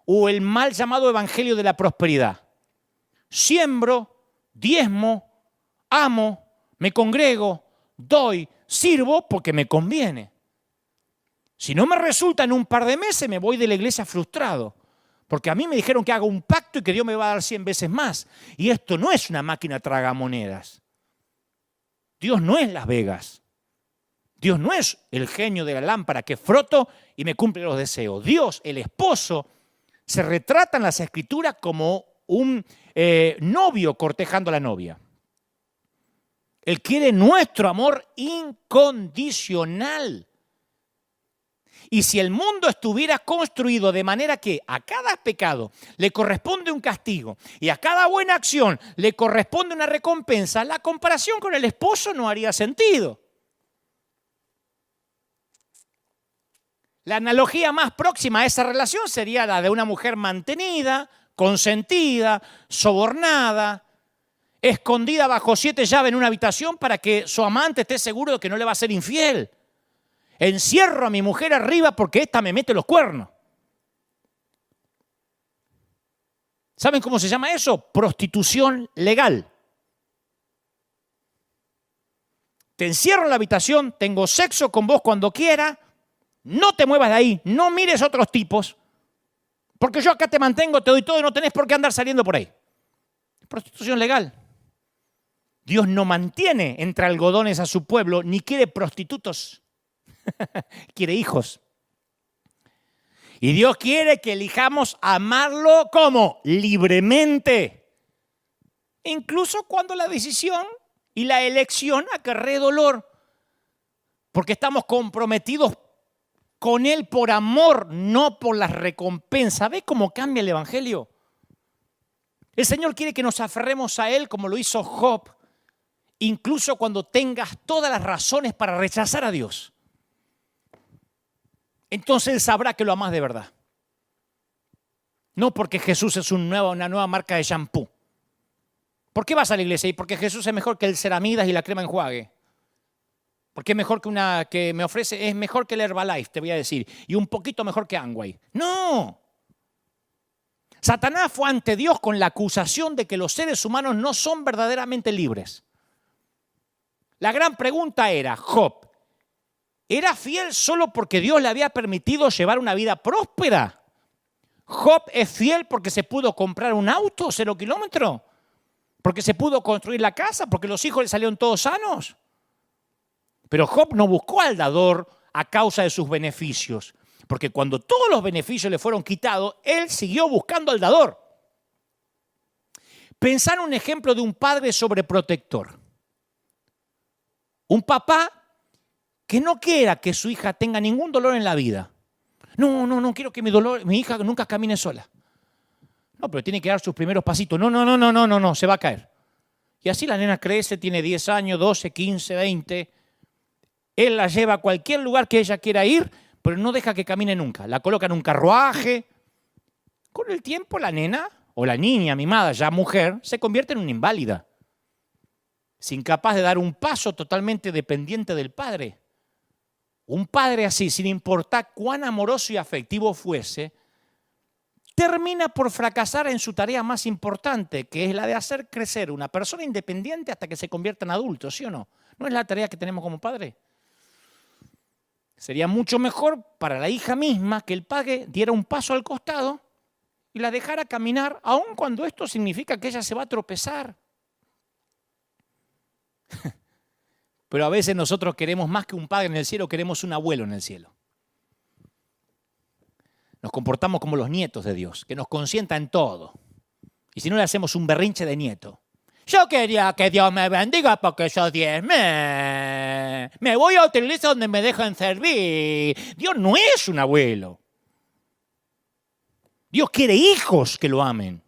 o el mal llamado evangelio de la prosperidad. Siembro, diezmo, amo, Me congrego, doy, sirvo porque me conviene. Si no me resulta en un par de meses, me voy de la iglesia frustrado. Porque a mí me dijeron que haga un pacto y que Dios me va a dar 100 veces más. Y esto no es una máquina tragamonedas. Dios no es Las Vegas. Dios no es el genio de la lámpara que froto y me cumple los deseos. Dios, el esposo, se retrata en las Escrituras como un novio cortejando a la novia. Él quiere nuestro amor incondicional. Y si el mundo estuviera construido de manera que a cada pecado le corresponde un castigo y a cada buena acción le corresponde una recompensa, la comparación con el esposo no haría sentido. La analogía más próxima a esa relación sería la de una mujer mantenida, consentida, sobornada, escondida bajo 7 llaves en una habitación para que su amante esté seguro de que no le va a ser infiel. Encierro a mi mujer arriba porque ésta me mete los cuernos. ¿Saben cómo se llama eso? Prostitución legal. Te encierro en la habitación, tengo sexo con vos cuando quiera, no te muevas de ahí, no mires a otros tipos, porque yo acá te mantengo, te doy todo y no tenés por qué andar saliendo por ahí. Prostitución legal. Dios no mantiene entre algodones a su pueblo, ni quiere prostitutos. Quiere hijos. Y Dios quiere que elijamos amarlo ¿cómo? Libremente. Incluso cuando la decisión y la elección acarree dolor. Porque estamos comprometidos con Él por amor, no por las recompensas. ¿Ves cómo cambia el Evangelio? El Señor quiere que nos aferremos a Él como lo hizo Job, incluso cuando tengas todas las razones para rechazar a Dios. Entonces Él sabrá que lo amás de verdad. No porque Jesús es una nueva marca de shampoo. ¿Por qué vas a la iglesia? Y porque Jesús es mejor que el Ceramidas y la crema enjuague. Porque es mejor que una que me ofrece, es mejor que el Herbalife, te voy a decir. Y un poquito mejor que Amway. ¡No! Satanás fue ante Dios con la acusación de que los seres humanos no son verdaderamente libres. La gran pregunta era, Job, ¿era fiel solo porque Dios le había permitido llevar una vida próspera? ¿Job es fiel porque se pudo comprar un auto 0 kilómetros? ¿Porque se pudo construir la casa? ¿Porque los hijos le salieron todos sanos? Pero Job no buscó al dador a causa de sus beneficios. Porque cuando todos los beneficios le fueron quitados, él siguió buscando al dador. Pensá en un ejemplo de un padre sobreprotector. Un papá que no quiera que su hija tenga ningún dolor en la vida. No quiero que mi hija nunca camine sola. No, pero tiene que dar sus primeros pasitos. No, se va a caer. Y así la nena crece, tiene 10 años, 12, 15, 20. Él la lleva a cualquier lugar que ella quiera ir, pero no deja que camine nunca. La coloca en un carruaje. Con el tiempo la nena o la niña mimada, ya mujer, se convierte en una inválida. Es incapaz de dar un paso, totalmente dependiente del padre. Un padre así, sin importar cuán amoroso y afectivo fuese, termina por fracasar en su tarea más importante, que es la de hacer crecer una persona independiente hasta que se convierta en adulto, ¿sí o no? ¿No es la tarea que tenemos como padre? Sería mucho mejor para la hija misma que el padre diera un paso al costado y la dejara caminar, aun cuando esto significa que ella se va a tropezar. Pero a veces nosotros queremos más que un padre en el cielo, queremos un abuelo en el cielo. Nos comportamos como los nietos de Dios, que nos consienta en todo. Y si no, le hacemos un berrinche de nieto. Yo quería que Dios me bendiga porque yo diezmé. Me voy a utilizar donde me dejan servir. Dios no es un abuelo. Dios quiere hijos que lo amen.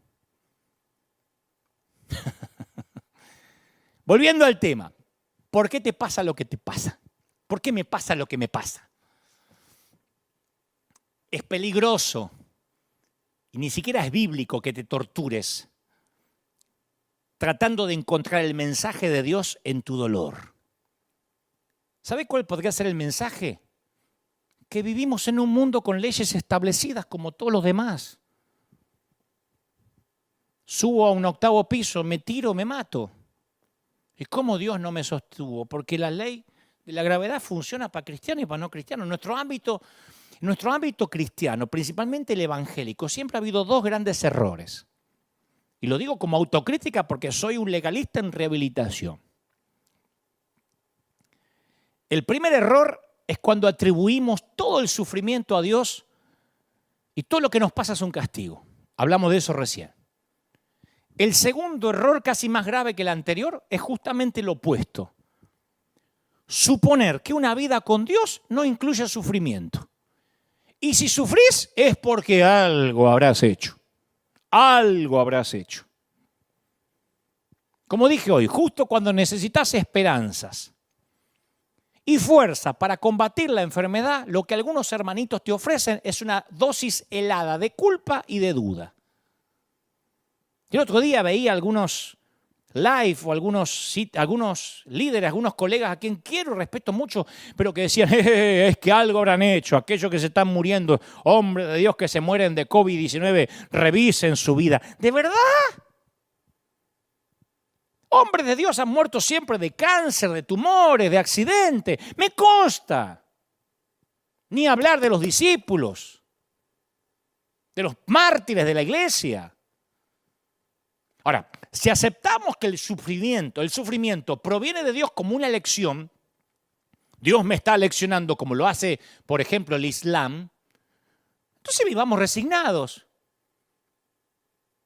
Volviendo al tema. ¿Por qué te pasa lo que te pasa? ¿Por qué me pasa lo que me pasa? Es peligroso y ni siquiera es bíblico que te tortures tratando de encontrar el mensaje de Dios en tu dolor. ¿Sabe cuál podría ser el mensaje? Que vivimos en un mundo con leyes establecidas como todos los demás. Subo a un 8º piso, me tiro, me mato. ¿Y cómo Dios no me sostuvo? Porque la ley de la gravedad funciona para cristianos y para no cristianos. En nuestro ámbito cristiano, principalmente el evangélico, siempre ha habido dos grandes errores. Y lo digo como autocrítica porque soy un legalista en rehabilitación. El primer error es cuando atribuimos todo el sufrimiento a Dios y todo lo que nos pasa es un castigo. Hablamos de eso recién. El segundo error, casi más grave que el anterior, es justamente lo opuesto. Suponer que una vida con Dios no incluye sufrimiento. Y si sufrís es porque algo habrás hecho. Algo habrás hecho. Como dije hoy, justo cuando necesitas esperanzas y fuerza para combatir la enfermedad, lo que algunos hermanitos te ofrecen es una dosis helada de culpa y de duda. El otro día veía algunos live o algunos líderes, algunos colegas a quien quiero y respeto mucho, pero que decían, es que algo habrán hecho, aquellos que se están muriendo, hombres de Dios que se mueren de COVID-19, revisen su vida. ¿De verdad? Hombres de Dios han muerto siempre de cáncer, de tumores, de accidentes. Me consta. Ni hablar de los discípulos, de los mártires de la iglesia. Ahora, si aceptamos que el sufrimiento proviene de Dios como una elección, Dios me está leccionando como lo hace, por ejemplo, el Islam, entonces vivamos resignados.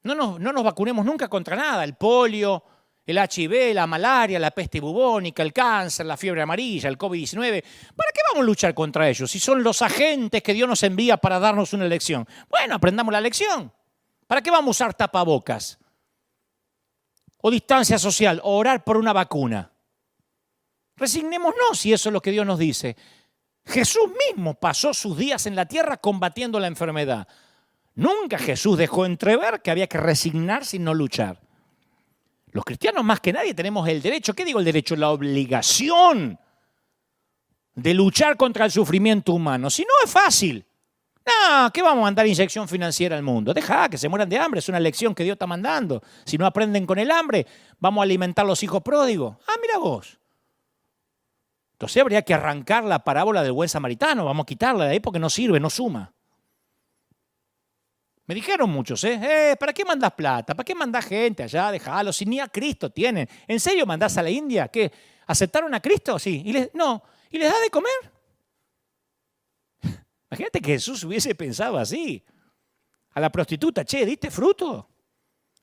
No nos vacunemos nunca contra nada, el polio, el HIV, la malaria, la peste bubónica, el cáncer, la fiebre amarilla, el COVID-19. ¿Para qué vamos a luchar contra ellos si son los agentes que Dios nos envía para darnos una lección? Bueno, aprendamos la lección. ¿Para qué vamos a usar tapabocas? O distancia social, o orar por una vacuna. Resignémonos si eso es lo que Dios nos dice. Jesús mismo pasó sus días en la tierra combatiendo la enfermedad. Nunca Jesús dejó entrever que había que resignarse y no luchar. Los cristianos más que nadie tenemos el derecho, ¿qué digo el derecho? La obligación de luchar contra el sufrimiento humano. Si no es fácil. No, ¿qué vamos a mandar inyección financiera al mundo? Deja que se mueran de hambre, es una lección que Dios está mandando. Si no aprenden con el hambre, vamos a alimentar a los hijos pródigos. Ah, mira vos. Entonces habría que arrancar la parábola del buen samaritano, vamos a quitarla de ahí porque no sirve, no suma. Me dijeron muchos, ¿para qué mandás plata? ¿Para qué mandás gente allá? Dejalo, si ni a Cristo tienen. ¿En serio mandás a la India? ¿Qué? ¿Aceptaron a Cristo? Sí. ¿Y les da de comer? Imagínate que Jesús hubiese pensado así. A la prostituta, che, ¿diste fruto?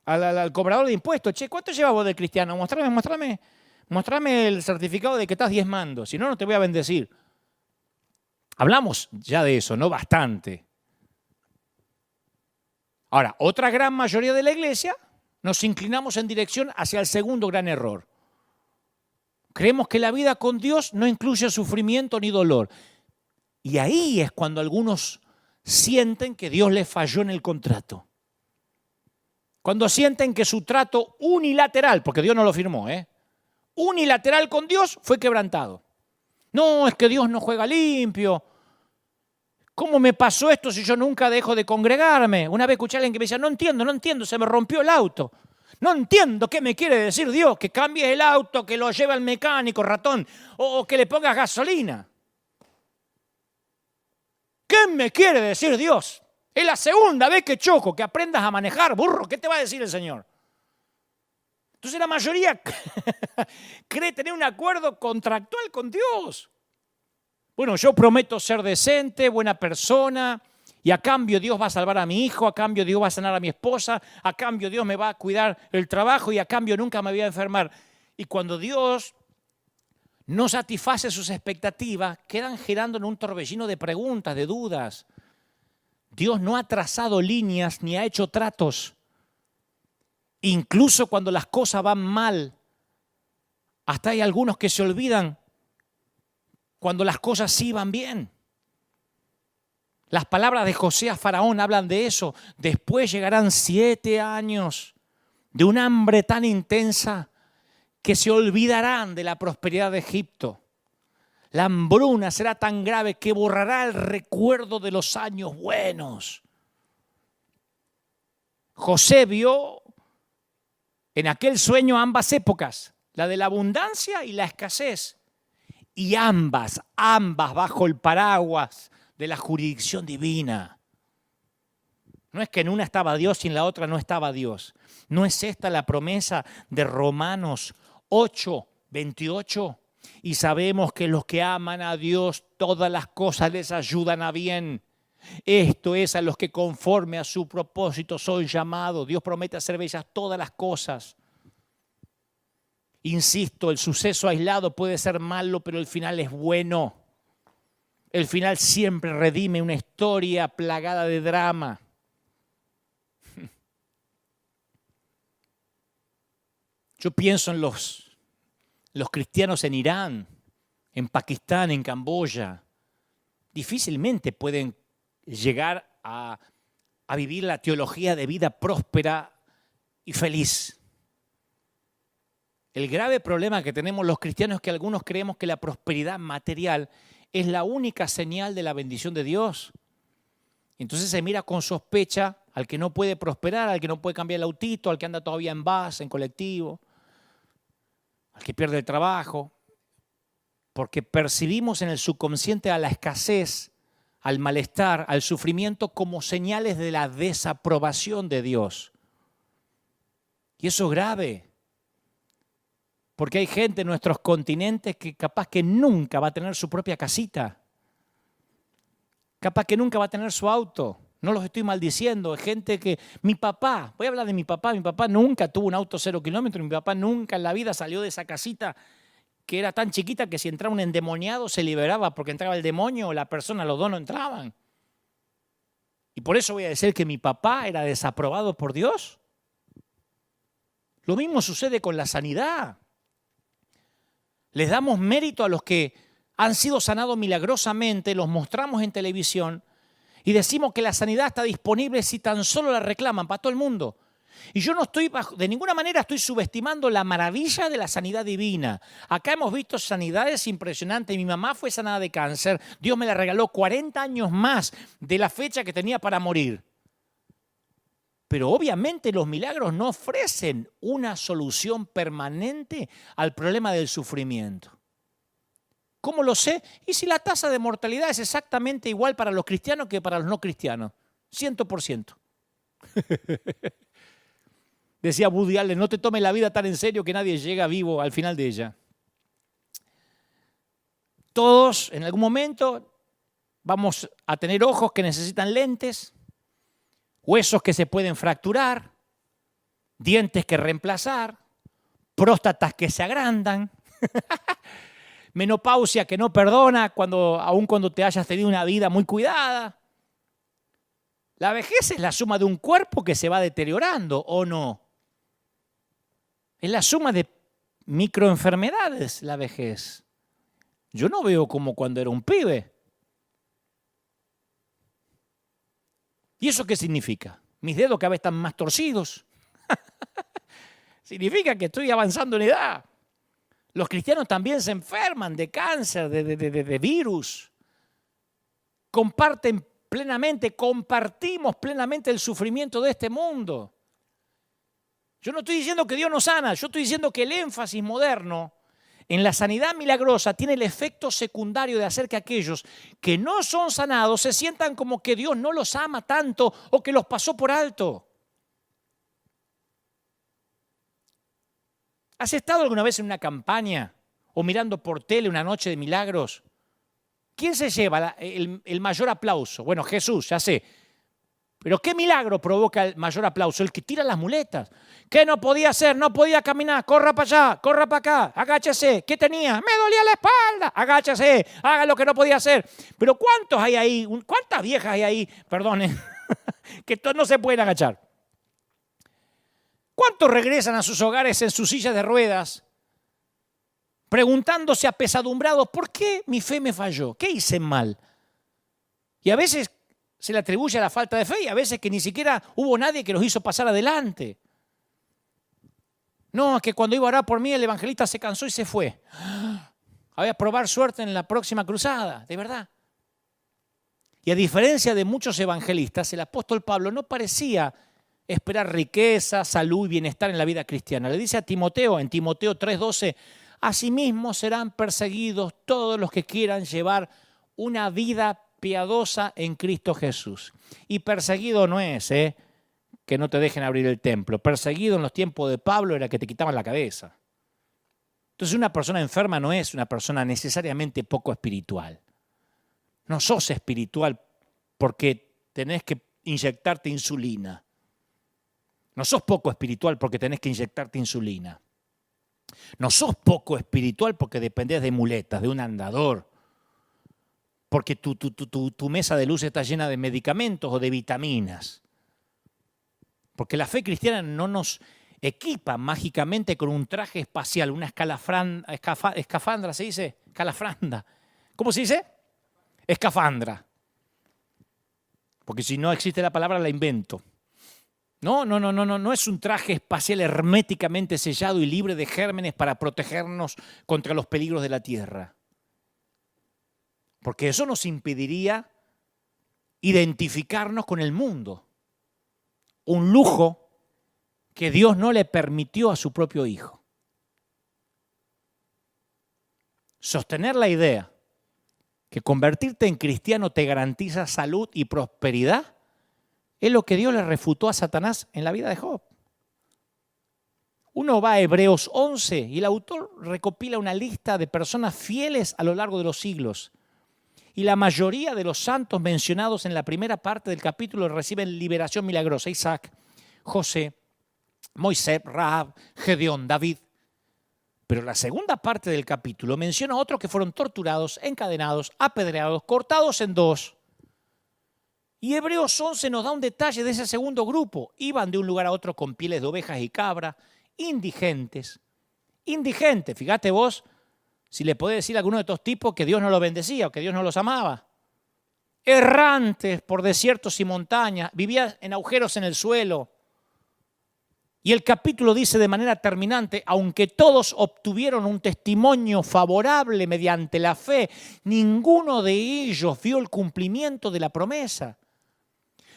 Al cobrador de impuestos, che, ¿cuánto llevas vos de cristiano? Mostrame el certificado de que estás diezmando, si no, no te voy a bendecir. Hablamos ya de eso, ¿no? Bastante. Ahora, otra gran mayoría de la iglesia nos inclinamos en dirección hacia el segundo gran error. Creemos que la vida con Dios no incluye sufrimiento ni dolor. Y ahí es cuando algunos sienten que Dios les falló en el contrato. Cuando sienten que su trato unilateral, porque Dios no lo firmó, unilateral con Dios fue quebrantado. No, es que Dios no juega limpio. ¿Cómo me pasó esto si yo nunca dejo de congregarme? Una vez escuché a alguien que me decía, no entiendo, se me rompió el auto. No entiendo qué me quiere decir Dios, que cambies el auto, que lo lleve al mecánico, ratón, o que le pongas gasolina. ¿Qué me quiere decir Dios? Es la segunda vez que choco, que aprendas a manejar, burro. ¿Qué te va a decir el Señor? Entonces la mayoría cree tener un acuerdo contractual con Dios. Bueno, yo prometo ser decente, buena persona, y a cambio Dios va a salvar a mi hijo, a cambio Dios va a sanar a mi esposa, a cambio Dios me va a cuidar el trabajo y a cambio nunca me voy a enfermar. Y cuando Dios no satisface sus expectativas, quedan girando en un torbellino de preguntas, de dudas. Dios no ha trazado líneas ni ha hecho tratos. Incluso cuando las cosas van mal, hasta hay algunos que se olvidan cuando las cosas sí van bien. Las palabras de José a Faraón hablan de eso. Después llegarán 7 años de un hambre tan intensa que se olvidarán de la prosperidad de Egipto. La hambruna será tan grave que borrará el recuerdo de los años buenos. José vio en aquel sueño ambas épocas, la de la abundancia y la escasez. Y ambas bajo el paraguas de la jurisdicción divina. No es que en una estaba Dios y en la otra no estaba Dios. ¿No es esta la promesa de Romanos 8, 28? Y sabemos que los que aman a Dios, todas las cosas les ayudan a bien. Esto es a los que conforme a su propósito son llamados. Dios promete hacer bellas todas las cosas. Insisto, el suceso aislado puede ser malo, pero el final es bueno. El final siempre redime una historia plagada de drama. Yo pienso en los cristianos en Irán, en Pakistán, en Camboya. Difícilmente pueden llegar a vivir la teología de vida próspera y feliz. El grave problema que tenemos los cristianos es que algunos creemos que la prosperidad material es la única señal de la bendición de Dios. Entonces se mira con sospecha al que no puede prosperar, al que no puede cambiar el autito, al que anda todavía en bus, en colectivo, al que pierde el trabajo, porque percibimos en el subconsciente a la escasez, al malestar, al sufrimiento como señales de la desaprobación de Dios. Y eso es grave, porque hay gente en nuestros continentes que capaz que nunca va a tener su propia casita, capaz que nunca va a tener su auto. No los estoy maldiciendo, es gente que... Mi papá, voy a hablar de mi papá nunca tuvo un auto 0 kilómetros, mi papá nunca en la vida salió de esa casita que era tan chiquita que si entraba un endemoniado se liberaba porque entraba el demonio o la persona, los dos no entraban. Y por eso voy a decir que mi papá era desaprobado por Dios. Lo mismo sucede con la sanidad. Les damos mérito a los que han sido sanados milagrosamente, los mostramos en televisión y decimos que la sanidad está disponible si tan solo la reclaman para todo el mundo. Y yo no estoy, de ninguna manera estoy subestimando la maravilla de la sanidad divina. Acá hemos visto sanidades impresionantes. Mi mamá fue sanada de cáncer. Dios me la regaló 40 años más de la fecha que tenía para morir. Pero obviamente los milagros no ofrecen una solución permanente al problema del sufrimiento. ¿Cómo lo sé? Y si la tasa de mortalidad es exactamente igual para los cristianos que para los no cristianos. 100%. Decía Woody Allen, no te tomes la vida tan en serio que nadie llega vivo al final de ella. Todos en algún momento vamos a tener ojos que necesitan lentes, huesos que se pueden fracturar, dientes que reemplazar, próstatas que se agrandan, menopausia que no perdona aun cuando te hayas tenido una vida muy cuidada. La vejez es la suma de un cuerpo que se va deteriorando, ¿o no? Es la suma de microenfermedades la vejez. Yo no veo como cuando era un pibe. ¿Y eso qué significa? Mis dedos cada vez están más torcidos. Significa que estoy avanzando en edad. Los cristianos también se enferman de cáncer, de virus. Compartimos plenamente el sufrimiento de este mundo. Yo no estoy diciendo que Dios no sana, yo estoy diciendo que el énfasis moderno en la sanidad milagrosa tiene el efecto secundario de hacer que aquellos que no son sanados se sientan como que Dios no los ama tanto o que los pasó por alto. ¿Has estado alguna vez en una campaña o mirando por tele una noche de milagros? ¿Quién se lleva el mayor aplauso? Bueno, Jesús, ya sé. Pero ¿qué milagro provoca el mayor aplauso? El que tira las muletas. ¿Qué no podía hacer? No podía caminar. Corra para allá, corra para acá, agáchese. ¿Qué tenía? Me dolía la espalda. Agáchese, haga lo que no podía hacer. Pero ¿cuántos hay ahí? ¿Cuántas viejas hay ahí? Perdonen, que no se pueden agachar. ¿Cuántos regresan a sus hogares en sus sillas de ruedas? Preguntándose apesadumbrados, ¿por qué mi fe me falló? ¿Qué hice mal? Y a veces se le atribuye a la falta de fe y a veces que ni siquiera hubo nadie que los hizo pasar adelante. No, es que cuando iba a orar por mí el evangelista se cansó y se fue. Voy a probar suerte en la próxima cruzada, de verdad. Y a diferencia de muchos evangelistas, el apóstol Pablo no parecía esperar riqueza, salud y bienestar en la vida cristiana. Le dice a Timoteo, en Timoteo 3:12, asimismo serán perseguidos todos los que quieran llevar una vida piadosa en Cristo Jesús. Y perseguido no es que no te dejen abrir el templo. Perseguido en los tiempos de Pablo era que te quitaban la cabeza. Entonces una persona enferma no es una persona necesariamente poco espiritual. No sos espiritual porque tenés que inyectarte insulina. No sos poco espiritual porque tenés que inyectarte insulina. No sos poco espiritual porque dependés de muletas, de un andador. Porque tu mesa de luz está llena de medicamentos o de vitaminas. Porque la fe cristiana no nos equipa mágicamente con un traje espacial, una escafandra, ¿se dice? Escalafranda. ¿Cómo se dice? Escafandra. Porque si no existe la palabra, la invento. No es un traje espacial herméticamente sellado y libre de gérmenes para protegernos contra los peligros de la tierra. Porque eso nos impediría identificarnos con el mundo. Un lujo que Dios no le permitió a su propio Hijo. Sostener la idea que convertirte en cristiano te garantiza salud y prosperidad es lo que Dios le refutó a Satanás en la vida de Job. Uno va a Hebreos 11 y el autor recopila una lista de personas fieles a lo largo de los siglos. Y la mayoría de los santos mencionados en la primera parte del capítulo reciben liberación milagrosa. Isaac, José, Moisés, Rahab, Gedeón, David. Pero la segunda parte del capítulo menciona a otros que fueron torturados, encadenados, apedreados, cortados en dos. Y Hebreos 11 nos da un detalle de ese segundo grupo. Iban de un lugar a otro con pieles de ovejas y cabras, indigentes. Indigentes, fíjate vos, si le podés decir a alguno de estos tipos que Dios no los bendecía o que Dios no los amaba. Errantes por desiertos y montañas, vivían en agujeros en el suelo. Y el capítulo dice de manera terminante, aunque todos obtuvieron un testimonio favorable mediante la fe, ninguno de ellos vio el cumplimiento de la promesa.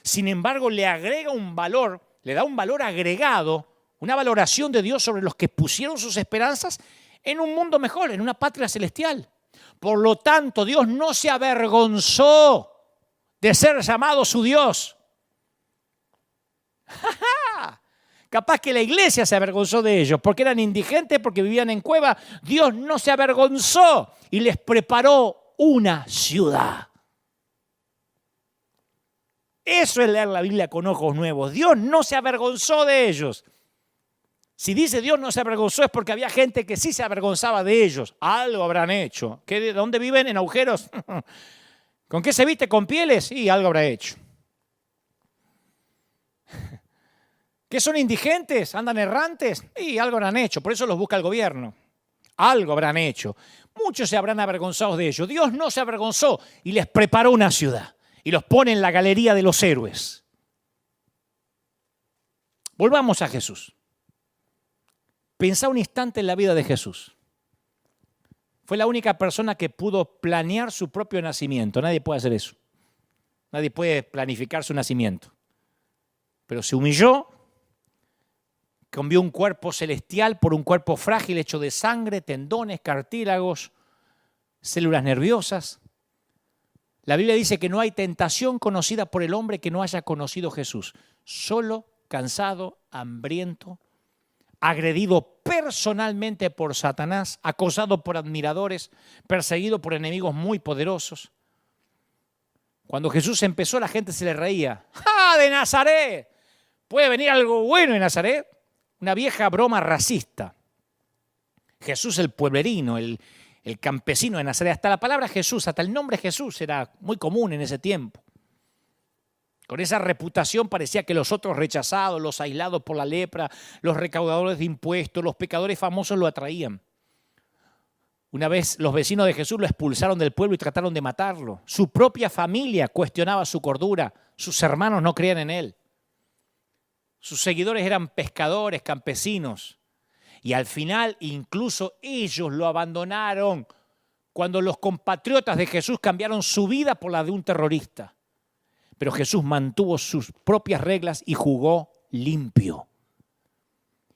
Sin embargo, le agrega un valor, le da un valor agregado, una valoración de Dios sobre los que pusieron sus esperanzas en un mundo mejor, en una patria celestial. Por lo tanto, Dios no se avergonzó de ser llamado su Dios. Capaz que la iglesia se avergonzó de ellos porque eran indigentes, porque vivían en cueva. Dios no se avergonzó y les preparó una ciudad. Eso es leer la Biblia con ojos nuevos. Dios no se avergonzó de ellos. Si dice Dios no se avergonzó es porque había gente que sí se avergonzaba de ellos. Algo habrán hecho. ¿De dónde viven? ¿En agujeros? ¿Con qué se viste? ¿Con pieles? Sí, algo habrá hecho. ¿Qué son indigentes? ¿Andan errantes? Sí, algo habrán hecho. Por eso los busca el gobierno. Algo habrán hecho. Muchos se habrán avergonzado de ellos. Dios no se avergonzó y les preparó una ciudad. Y los pone en la galería de los héroes. Volvamos a Jesús. Pensá un instante en la vida de Jesús. Fue la única persona que pudo planear su propio nacimiento. Nadie puede hacer eso. Nadie puede planificar su nacimiento. Pero se humilló, cambió un cuerpo celestial por un cuerpo frágil hecho de sangre, tendones, cartílagos, células nerviosas. La Biblia dice que no hay tentación conocida por el hombre que no haya conocido Jesús. Solo, cansado, hambriento, agredido personalmente por Satanás, acosado por admiradores, perseguido por enemigos muy poderosos. Cuando Jesús empezó, la gente se le reía. ¡Ah, de Nazaret! ¿Puede venir algo bueno de Nazaret? Una vieja broma racista. Jesús el pueblerino, el campesino de Nazaret. Hasta la palabra Jesús, hasta el nombre Jesús era muy común en ese tiempo. Con esa reputación parecía que los otros rechazados, los aislados por la lepra, los recaudadores de impuestos, los pecadores famosos lo atraían. Una vez los vecinos de Jesús lo expulsaron del pueblo y trataron de matarlo. Su propia familia cuestionaba su cordura. Sus hermanos no creían en él. Sus seguidores eran pescadores, campesinos. Y al final incluso ellos lo abandonaron cuando los compatriotas de Jesús cambiaron su vida por la de un terrorista. Pero Jesús mantuvo sus propias reglas y jugó limpio.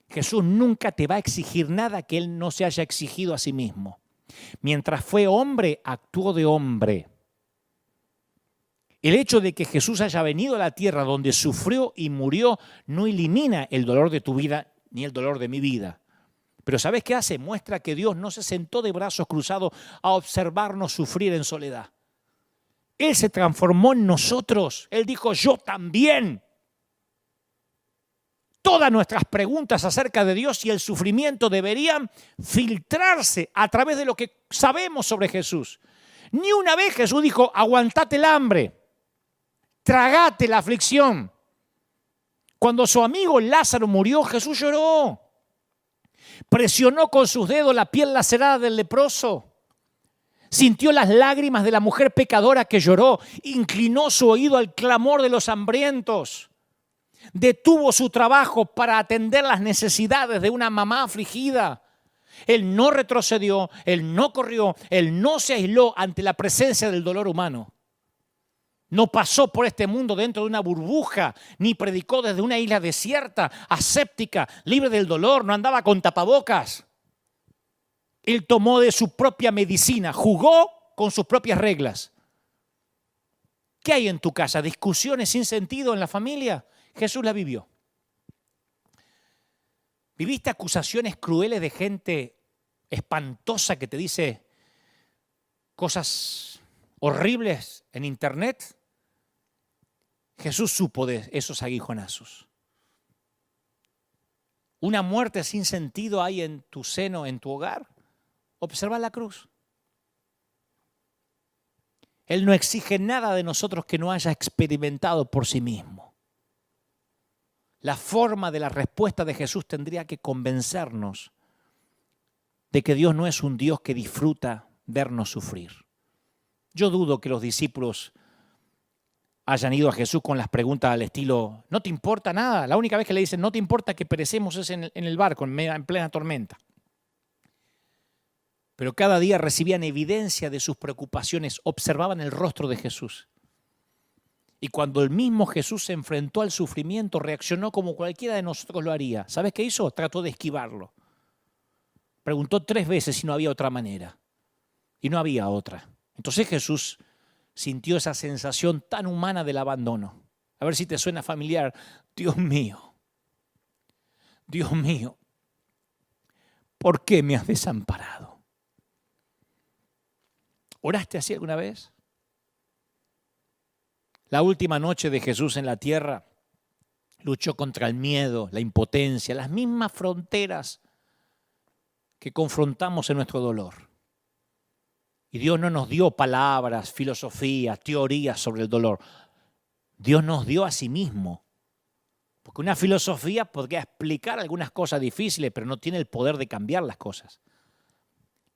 Jesús nunca te va a exigir nada que Él no se haya exigido a sí mismo. Mientras fue hombre, actuó de hombre. El hecho de que Jesús haya venido a la tierra donde sufrió y murió no elimina el dolor de tu vida ni el dolor de mi vida. Pero ¿sabes qué hace? Muestra que Dios no se sentó de brazos cruzados a observarnos sufrir en soledad. Él se transformó en nosotros. Él dijo, yo también. Todas nuestras preguntas acerca de Dios y el sufrimiento deberían filtrarse a través de lo que sabemos sobre Jesús. Ni una vez Jesús dijo, aguantate el hambre, tragate la aflicción. Cuando su amigo Lázaro murió, Jesús lloró. Presionó con sus dedos la piel lacerada del leproso. Sintió las lágrimas de la mujer pecadora que lloró. Inclinó su oído al clamor de los hambrientos. Detuvo su trabajo para atender las necesidades de una mamá afligida. Él no retrocedió, él no corrió, él no se aisló ante la presencia del dolor humano. No pasó por este mundo dentro de una burbuja, ni predicó desde una isla desierta, aséptica, libre del dolor, no andaba con tapabocas. Él tomó de su propia medicina, jugó con sus propias reglas. ¿Qué hay en tu casa? ¿Discusiones sin sentido en la familia? Jesús la vivió. ¿Viviste acusaciones crueles de gente espantosa que te dice cosas horribles en internet? Jesús supo de esos aguijonazos. ¿Una muerte sin sentido hay en tu seno, en tu hogar? Observa la cruz. Él no exige nada de nosotros que no haya experimentado por sí mismo. La forma de la respuesta de Jesús tendría que convencernos de que Dios no es un Dios que disfruta vernos sufrir. Yo dudo que los discípulos hayan ido a Jesús con las preguntas al estilo, ¿no te importa nada? La única vez que le dicen, no te importa que perecemos es en el barco, en plena tormenta. Pero cada día recibían evidencia de sus preocupaciones, observaban el rostro de Jesús. Y cuando el mismo Jesús se enfrentó al sufrimiento, reaccionó como cualquiera de nosotros lo haría. ¿Sabes qué hizo? Trató de esquivarlo. Preguntó 3 veces si no había otra manera. Y no había otra. Entonces Jesús sintió esa sensación tan humana del abandono. A ver si te suena familiar. Dios mío, ¿por qué me has desamparado? ¿Oraste así alguna vez? La última noche de Jesús en la tierra luchó contra el miedo, la impotencia, las mismas fronteras que confrontamos en nuestro dolor. Y Dios no nos dio palabras, filosofías, teorías sobre el dolor. Dios nos dio a sí mismo. Porque una filosofía podría explicar algunas cosas difíciles, pero no tiene el poder de cambiar las cosas.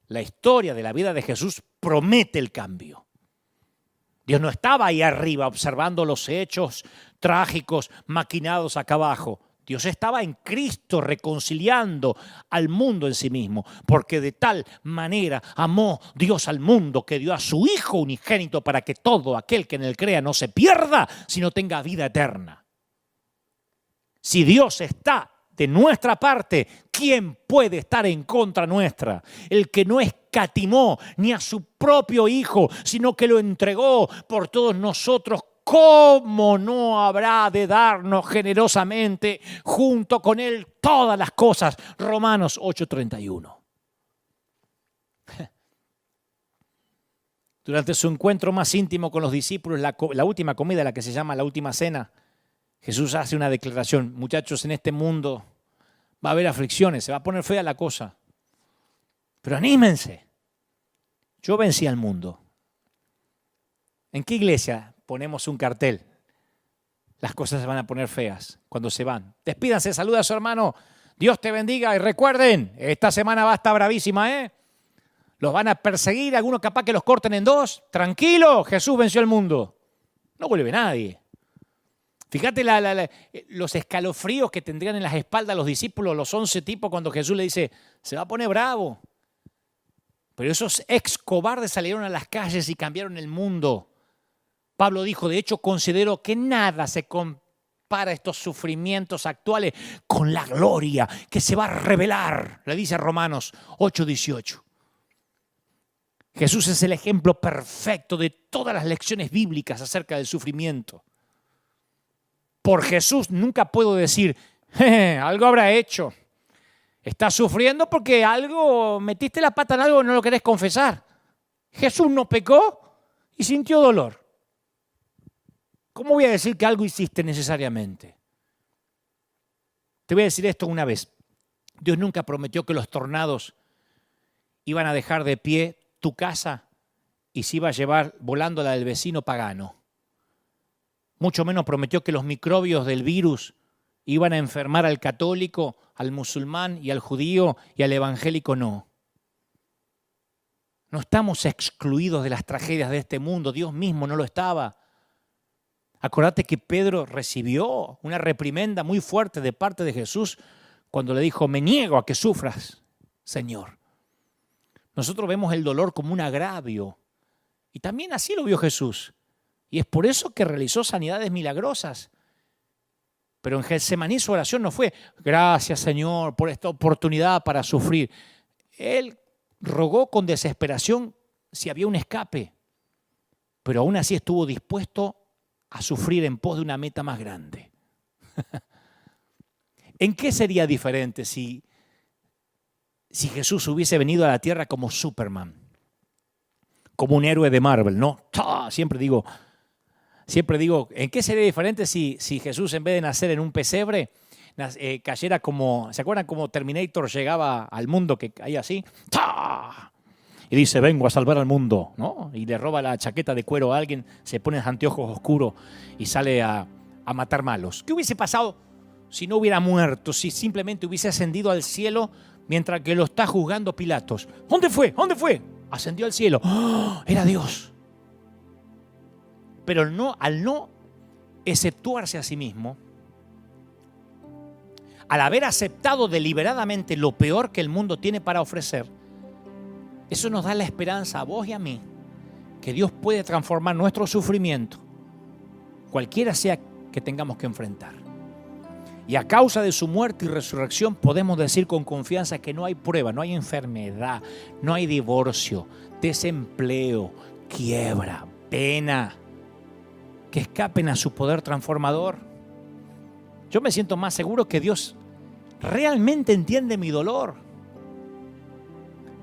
La historia de la vida de Jesús promete el cambio. Dios no estaba ahí arriba observando los hechos trágicos maquinados acá abajo. Dios estaba en Cristo reconciliando al mundo en sí mismo, porque de tal manera amó Dios al mundo que dio a su Hijo unigénito para que todo aquel que en él crea no se pierda, sino tenga vida eterna. Si Dios está de nuestra parte, ¿quién puede estar en contra nuestra? El que no escatimó ni a su propio Hijo, sino que lo entregó por todos nosotros, ¿cómo no habrá de darnos generosamente junto con Él todas las cosas? Romanos 8:31. Durante su encuentro más íntimo con los discípulos, la última comida, la que se llama la última cena, Jesús hace una declaración. Muchachos, en este mundo va a haber aflicciones, se va a poner fea la cosa. Pero anímense. Yo vencí al mundo. ¿En qué iglesia ponemos un cartel? Las cosas se van a poner feas cuando se van. Despídanse, saluda a su hermano. Dios te bendiga y recuerden, esta semana va a estar bravísima, ¿eh? Los van a perseguir, algunos capaz que los corten en 2. Tranquilo, Jesús venció al mundo. No vuelve nadie. Fíjate los escalofríos que tendrían en las espaldas los discípulos, los 11 tipos, cuando Jesús le dice, se va a poner bravo. Pero esos ex cobardes salieron a las calles y cambiaron el mundo. Pablo dijo, de hecho considero que nada se compara compara estos sufrimientos actuales con la gloria que se va a revelar, le dice Romanos 8:18. Jesús es el ejemplo perfecto de todas las lecciones bíblicas acerca del sufrimiento. Por Jesús nunca puedo decir, algo habrá hecho. Estás sufriendo porque algo, metiste la pata en algo y no lo querés confesar. Jesús no pecó y sintió dolor. ¿Cómo voy a decir que algo hiciste necesariamente? Te voy a decir esto una vez. Dios nunca prometió que los tornados iban a dejar de pie tu casa y se iba a llevar volando la del vecino pagano. Mucho menos prometió que los microbios del virus iban a enfermar al católico, al musulmán y al judío y al evangélico no. No estamos excluidos de las tragedias de este mundo. Dios mismo no lo estaba. Acordate que Pedro recibió una reprimenda muy fuerte de parte de Jesús cuando le dijo, me niego a que sufras, Señor. Nosotros vemos el dolor como un agravio y también así lo vio Jesús. Y es por eso que realizó sanidades milagrosas. Pero en Getsemaní su oración no fue, gracias Señor por esta oportunidad para sufrir. Él rogó con desesperación si había un escape, pero aún así estuvo dispuesto a sufrir en pos de una meta más grande. ¿En qué sería diferente si Jesús hubiese venido a la tierra como Superman, como un héroe de Marvel, ¿no? Siempre digo, ¿en qué sería diferente si Jesús en vez de nacer en un pesebre, cayera como, ¿se acuerdan cómo Terminator llegaba al mundo que caía así? ¡Ta! Y dice, vengo a salvar al mundo, ¿no? Y le roba la chaqueta de cuero a alguien, se pone anteojos oscuros y sale a matar malos. ¿Qué hubiese pasado si no hubiera muerto, si simplemente hubiese ascendido al cielo mientras que lo está juzgando Pilatos? ¿Dónde fue? ¿Dónde fue? Ascendió al cielo. ¡Oh! Era Dios. Pero al no exceptuarse a sí mismo, al haber aceptado deliberadamente lo peor que el mundo tiene para ofrecer, eso nos da la esperanza a vos y a mí que Dios puede transformar nuestro sufrimiento, cualquiera sea que tengamos que enfrentar. Y a causa de su muerte y resurrección podemos decir con confianza que no hay prueba, no hay enfermedad, no hay divorcio, desempleo, quiebra, pena, que escapen a su poder transformador. Yo me siento más seguro que Dios realmente entiende mi dolor,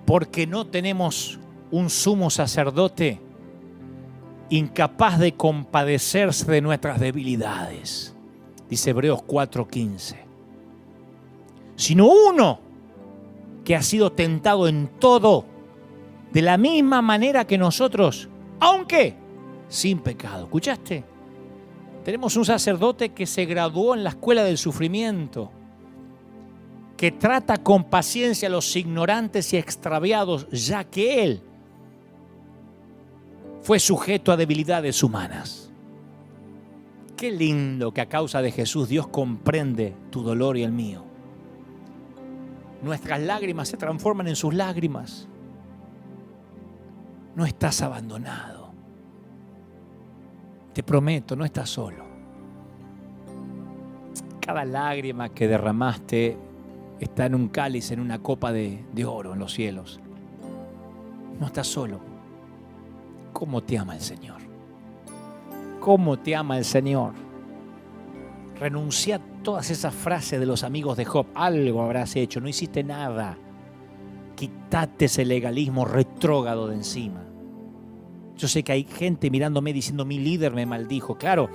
porque no tenemos un sumo sacerdote incapaz de compadecerse de nuestras debilidades, dice Hebreos 4:15, sino uno que ha sido tentado en todo de la misma manera que nosotros, aunque sin pecado. ¿Escuchaste? Tenemos un sacerdote que se graduó en la escuela del sufrimiento, que trata con paciencia a los ignorantes y extraviados, ya que él fue sujeto a debilidades humanas. Qué lindo que a causa de Jesús Dios comprende tu dolor y el mío. Nuestras lágrimas se transforman en sus lágrimas. No estás abandonado. Te prometo, no estás solo. Cada lágrima que derramaste está en un cáliz, en una copa de oro en los cielos. No estás solo. ¿Cómo te ama el Señor? ¿Cómo te ama el Señor? Renuncia a todas esas frases de los amigos de Job. Algo habrás hecho, no hiciste nada. Quítate ese legalismo retrógrado de encima. Yo sé que hay gente mirándome diciendo, mi líder me maldijo. Claro,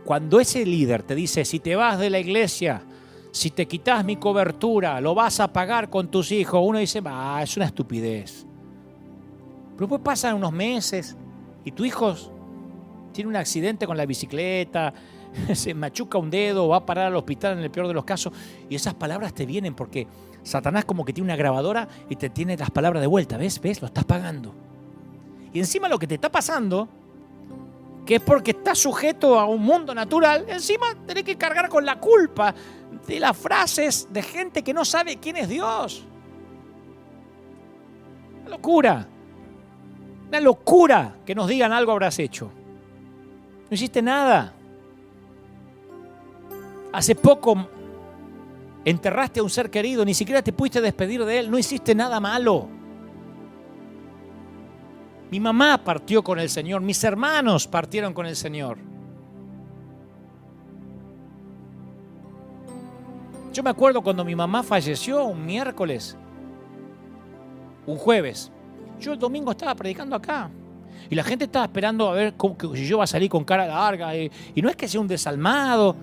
cuando ese líder te dice, si te vas de la iglesia, si te quitas mi cobertura, lo vas a pagar con tus hijos, uno dice, es una estupidez. Pero después pasan unos meses y tu hijo tiene un accidente con la bicicleta, se machuca un dedo, va a parar al hospital en el peor de los casos, y esas palabras te vienen porque Satanás como que tiene una grabadora y te tiene las palabras de vuelta. ¿Ves? Lo estás pagando. Y encima lo que te está pasando, que es porque estás sujeto a un mundo natural, encima tenés que cargar con la culpa de las frases de gente que no sabe quién es Dios. Una locura. Una locura que nos digan algo habrás hecho. No hiciste nada. Hace poco enterraste a un ser querido, ni siquiera te pudiste despedir de él, no hiciste nada malo. Mi mamá partió con el Señor, mis hermanos partieron con el Señor. Yo me acuerdo cuando mi mamá falleció un miércoles, un jueves. Yo el domingo estaba predicando acá y la gente estaba esperando a ver si yo iba a salir con cara larga. Y no es que sea un desalmado,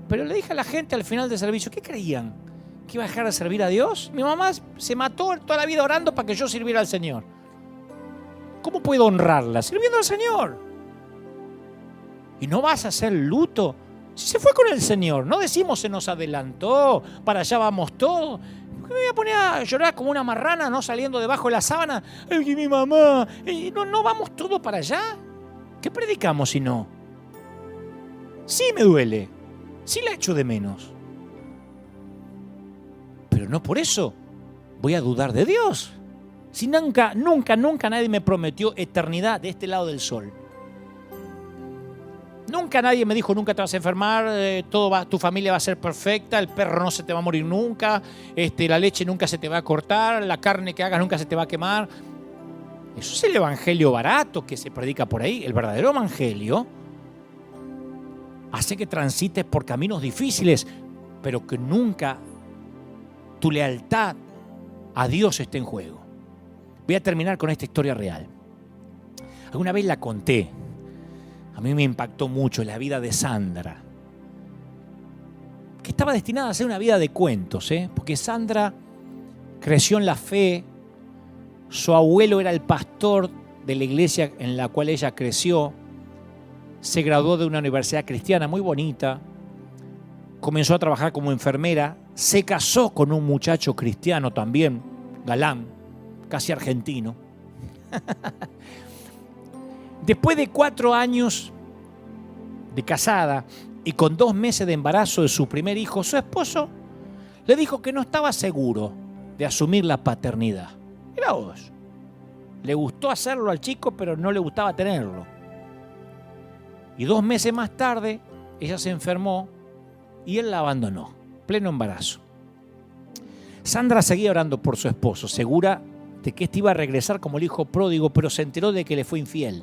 pero le dije a la gente al final del servicio, ¿qué creían? ¿Que iba a dejar de servir a Dios? Mi mamá se mató toda la vida orando para que yo sirviera al Señor. ¿Cómo puedo honrarla? Sirviendo al Señor. ¿Y no vas a hacer luto? Si se fue con el Señor, no decimos se nos adelantó, para allá vamos todos. ¿Por qué me voy a poner a llorar como una marrana, no saliendo debajo de la sábana? ¡Ay, mi mamá! ¿No vamos todos para allá? ¿Qué predicamos si no? Sí me duele, sí la echo de menos. Pero no por eso voy a dudar de Dios. Si nunca nadie me prometió eternidad de este lado del sol. Nunca nadie me dijo, nunca te vas a enfermar, tu familia va a ser perfecta, el perro no se te va a morir nunca, la leche nunca se te va a cortar, la carne que hagas nunca se te va a quemar. Eso es el evangelio barato que se predica por ahí. El verdadero evangelio hace que transites por caminos difíciles, pero que nunca tu lealtad a Dios esté en juego. Voy a terminar con esta historia real. Alguna vez la conté. A mí me impactó mucho la vida de Sandra, que estaba destinada a ser una vida de cuentos, porque Sandra creció en la fe, su abuelo era el pastor de la iglesia en la cual ella creció, se graduó de una universidad cristiana muy bonita, comenzó a trabajar como enfermera, se casó con un muchacho cristiano también, galán, casi argentino. Después de 4 años de casada y con 2 meses de embarazo de su primer hijo, su esposo le dijo que no estaba seguro de asumir la paternidad. Mirá vos, le gustó hacerlo al chico, pero no le gustaba tenerlo. Y 2 meses más tarde, ella se enfermó y él la abandonó, pleno embarazo. Sandra seguía orando por su esposo, segura de que este iba a regresar como el hijo pródigo, pero se enteró de que le fue infiel.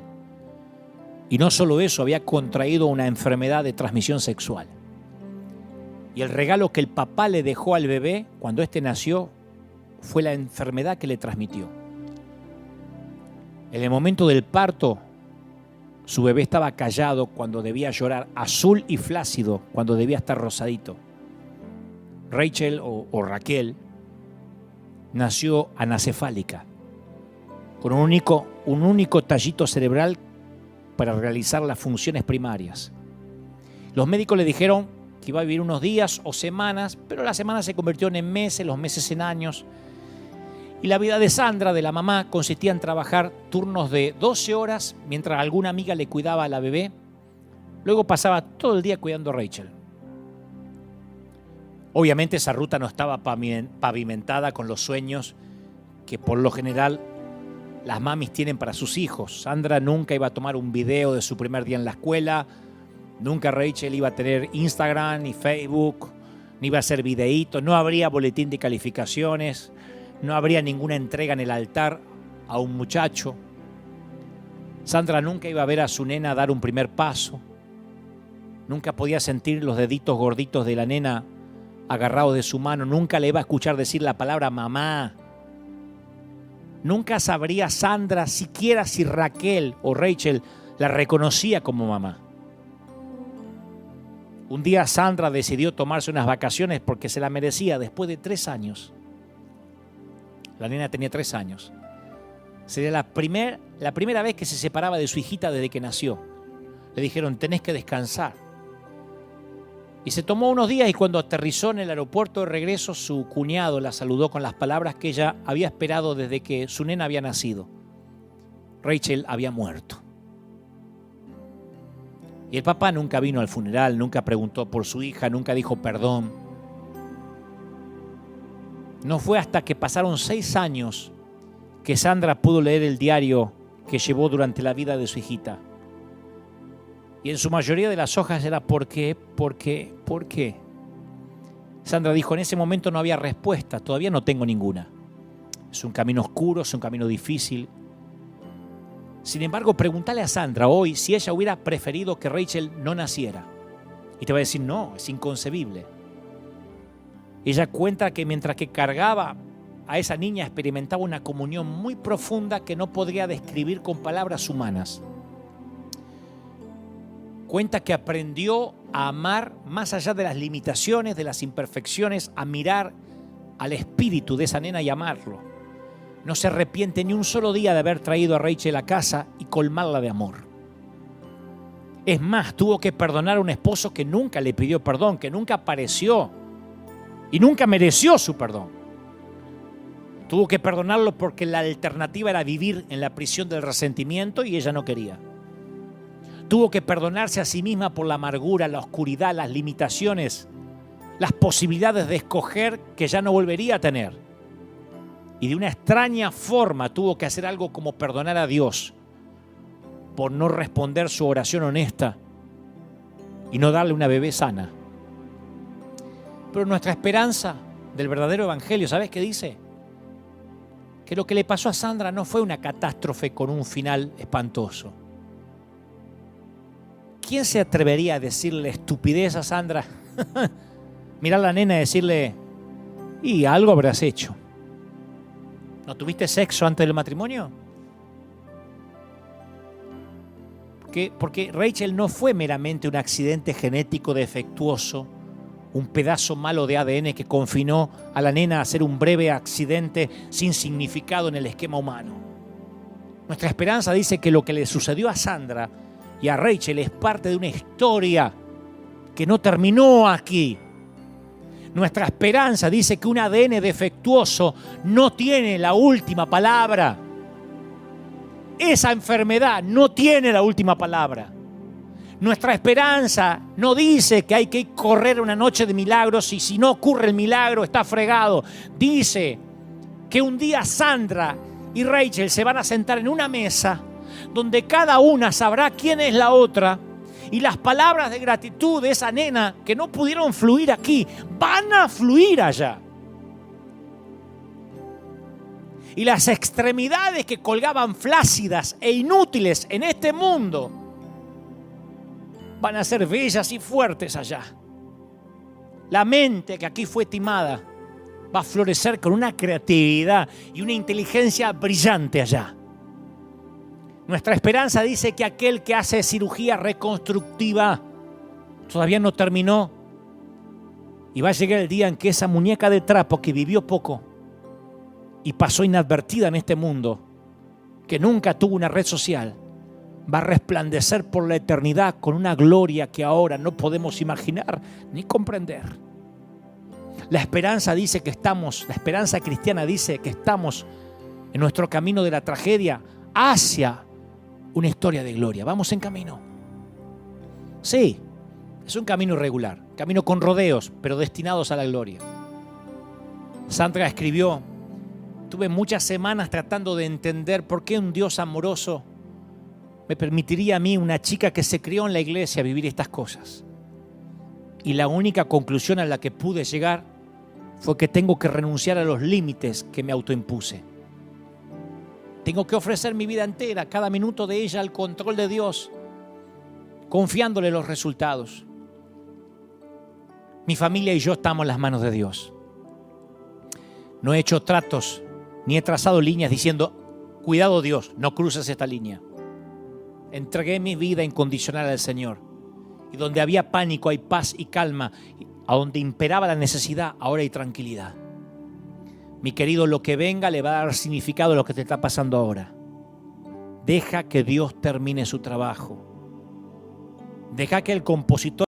Y no solo eso, había contraído una enfermedad de transmisión sexual. Y el regalo que el papá le dejó al bebé cuando éste nació fue la enfermedad que le transmitió. En el momento del parto, su bebé estaba callado cuando debía llorar, azul y flácido cuando debía estar rosadito. Rachel o Raquel nació anacefálica, con un único tallito cerebral para realizar las funciones primarias. Los médicos le dijeron que iba a vivir unos días o semanas, pero las semanas se convirtieron en meses, los meses en años. Y la vida de Sandra, de la mamá, consistía en trabajar turnos de 12 horas mientras alguna amiga le cuidaba a la bebé. Luego pasaba todo el día cuidando a Rachel. Obviamente esa ruta no estaba pavimentada con los sueños que por lo general las mamis tienen para sus hijos. Sandra nunca iba a tomar un video de su primer día en la escuela, nunca Rachel iba a tener Instagram ni Facebook, ni iba a hacer videitos, no habría boletín de calificaciones, no habría ninguna entrega en el altar a un muchacho. Sandra nunca iba a ver a su nena dar un primer paso, nunca podía sentir los deditos gorditos de la nena agarrados de su mano, nunca le iba a escuchar decir la palabra mamá. Nunca sabría Sandra siquiera si Raquel o Rachel la reconocía como mamá. Un día Sandra decidió tomarse unas vacaciones porque se la merecía después de 3 años. La nena tenía 3 años. Sería la primera vez que se separaba de su hijita desde que nació. Le dijeron, tenés que descansar. Y se tomó unos días y cuando aterrizó en el aeropuerto de regreso, su cuñado la saludó con las palabras que ella había esperado desde que su nena había nacido. Rachel había muerto. Y el papá nunca vino al funeral, nunca preguntó por su hija, nunca dijo perdón. No fue hasta que pasaron 6 años que Sandra pudo leer el diario que llevó durante la vida de su hijita. Y en su mayoría de las hojas era ¿por qué? ¿Por qué? ¿Por qué? Sandra dijo, en ese momento no había respuesta, todavía no tengo ninguna. Es un camino oscuro, es un camino difícil. Sin embargo, pregúntale a Sandra hoy si ella hubiera preferido que Rachel no naciera. Y te va a decir, no, es inconcebible. Ella cuenta que mientras que cargaba a esa niña experimentaba una comunión muy profunda que no podría describir con palabras humanas. Cuenta que aprendió a amar más allá de las limitaciones, de las imperfecciones, a mirar al espíritu de esa nena y amarlo. No se arrepiente ni un solo día de haber traído a Rachel a casa y colmarla de amor. Es más, tuvo que perdonar a un esposo que nunca le pidió perdón, que nunca apareció y nunca mereció su perdón. Tuvo que perdonarlo porque la alternativa era vivir en la prisión del resentimiento y ella no quería. Tuvo que perdonarse a sí misma por la amargura, la oscuridad, las limitaciones, las posibilidades de escoger que ya no volvería a tener. Y de una extraña forma tuvo que hacer algo como perdonar a Dios por no responder su oración honesta y no darle una bebé sana. Pero nuestra esperanza del verdadero evangelio, ¿sabes qué dice? Que lo que le pasó a Sandra no fue una catástrofe con un final espantoso. ¿Quién se atrevería a decirle estupidez a Sandra? Mirar a la nena y decirle, y algo habrás hecho. ¿No tuviste sexo antes del matrimonio? Porque Rachel no fue meramente un accidente genético defectuoso, un pedazo malo de ADN que confinó a la nena a ser un breve accidente sin significado en el esquema humano. Nuestra esperanza dice que lo que le sucedió a Sandra y a Rachel es parte de una historia que no terminó aquí. Nuestra esperanza dice que un ADN defectuoso no tiene la última palabra. Esa enfermedad no tiene la última palabra. Nuestra esperanza no dice que hay que correr una noche de milagros y si no ocurre el milagro está fregado. Dice que un día Sandra y Rachel se van a sentar en una mesa donde cada una sabrá quién es la otra y las palabras de gratitud de esa nena que no pudieron fluir aquí van a fluir allá. Y las extremidades que colgaban flácidas e inútiles en este mundo van a ser bellas y fuertes allá. La mente que aquí fue timada va a florecer con una creatividad y una inteligencia brillante allá. Nuestra esperanza dice que aquel que hace cirugía reconstructiva todavía no terminó y va a llegar el día en que esa muñeca de trapo que vivió poco y pasó inadvertida en este mundo, que nunca tuvo una red social, va a resplandecer por la eternidad con una gloria que ahora no podemos imaginar ni comprender. La esperanza dice que estamos, la esperanza cristiana dice que estamos en nuestro camino de la tragedia hacia una historia de gloria. Vamos en camino. Sí, es un camino irregular, camino con rodeos, pero destinados a la gloria. Sandra escribió, tuve muchas semanas tratando de entender por qué un Dios amoroso me permitiría a mí, una chica que se crió en la iglesia, vivir estas cosas. Y la única conclusión a la que pude llegar fue que tengo que renunciar a los límites que me autoimpuse. Tengo que ofrecer mi vida entera, cada minuto de ella, al control de Dios, confiándole los resultados. Mi familia y yo estamos en las manos de Dios. No he hecho tratos, ni he trazado líneas diciendo, cuidado Dios, no cruces esta línea. Entregué mi vida incondicional al Señor. Y donde había pánico hay paz y calma. A donde imperaba la necesidad, ahora hay tranquilidad. Mi querido, lo que venga le va a dar significado a lo que te está pasando ahora. Deja que Dios termine su trabajo. Deja que el compositor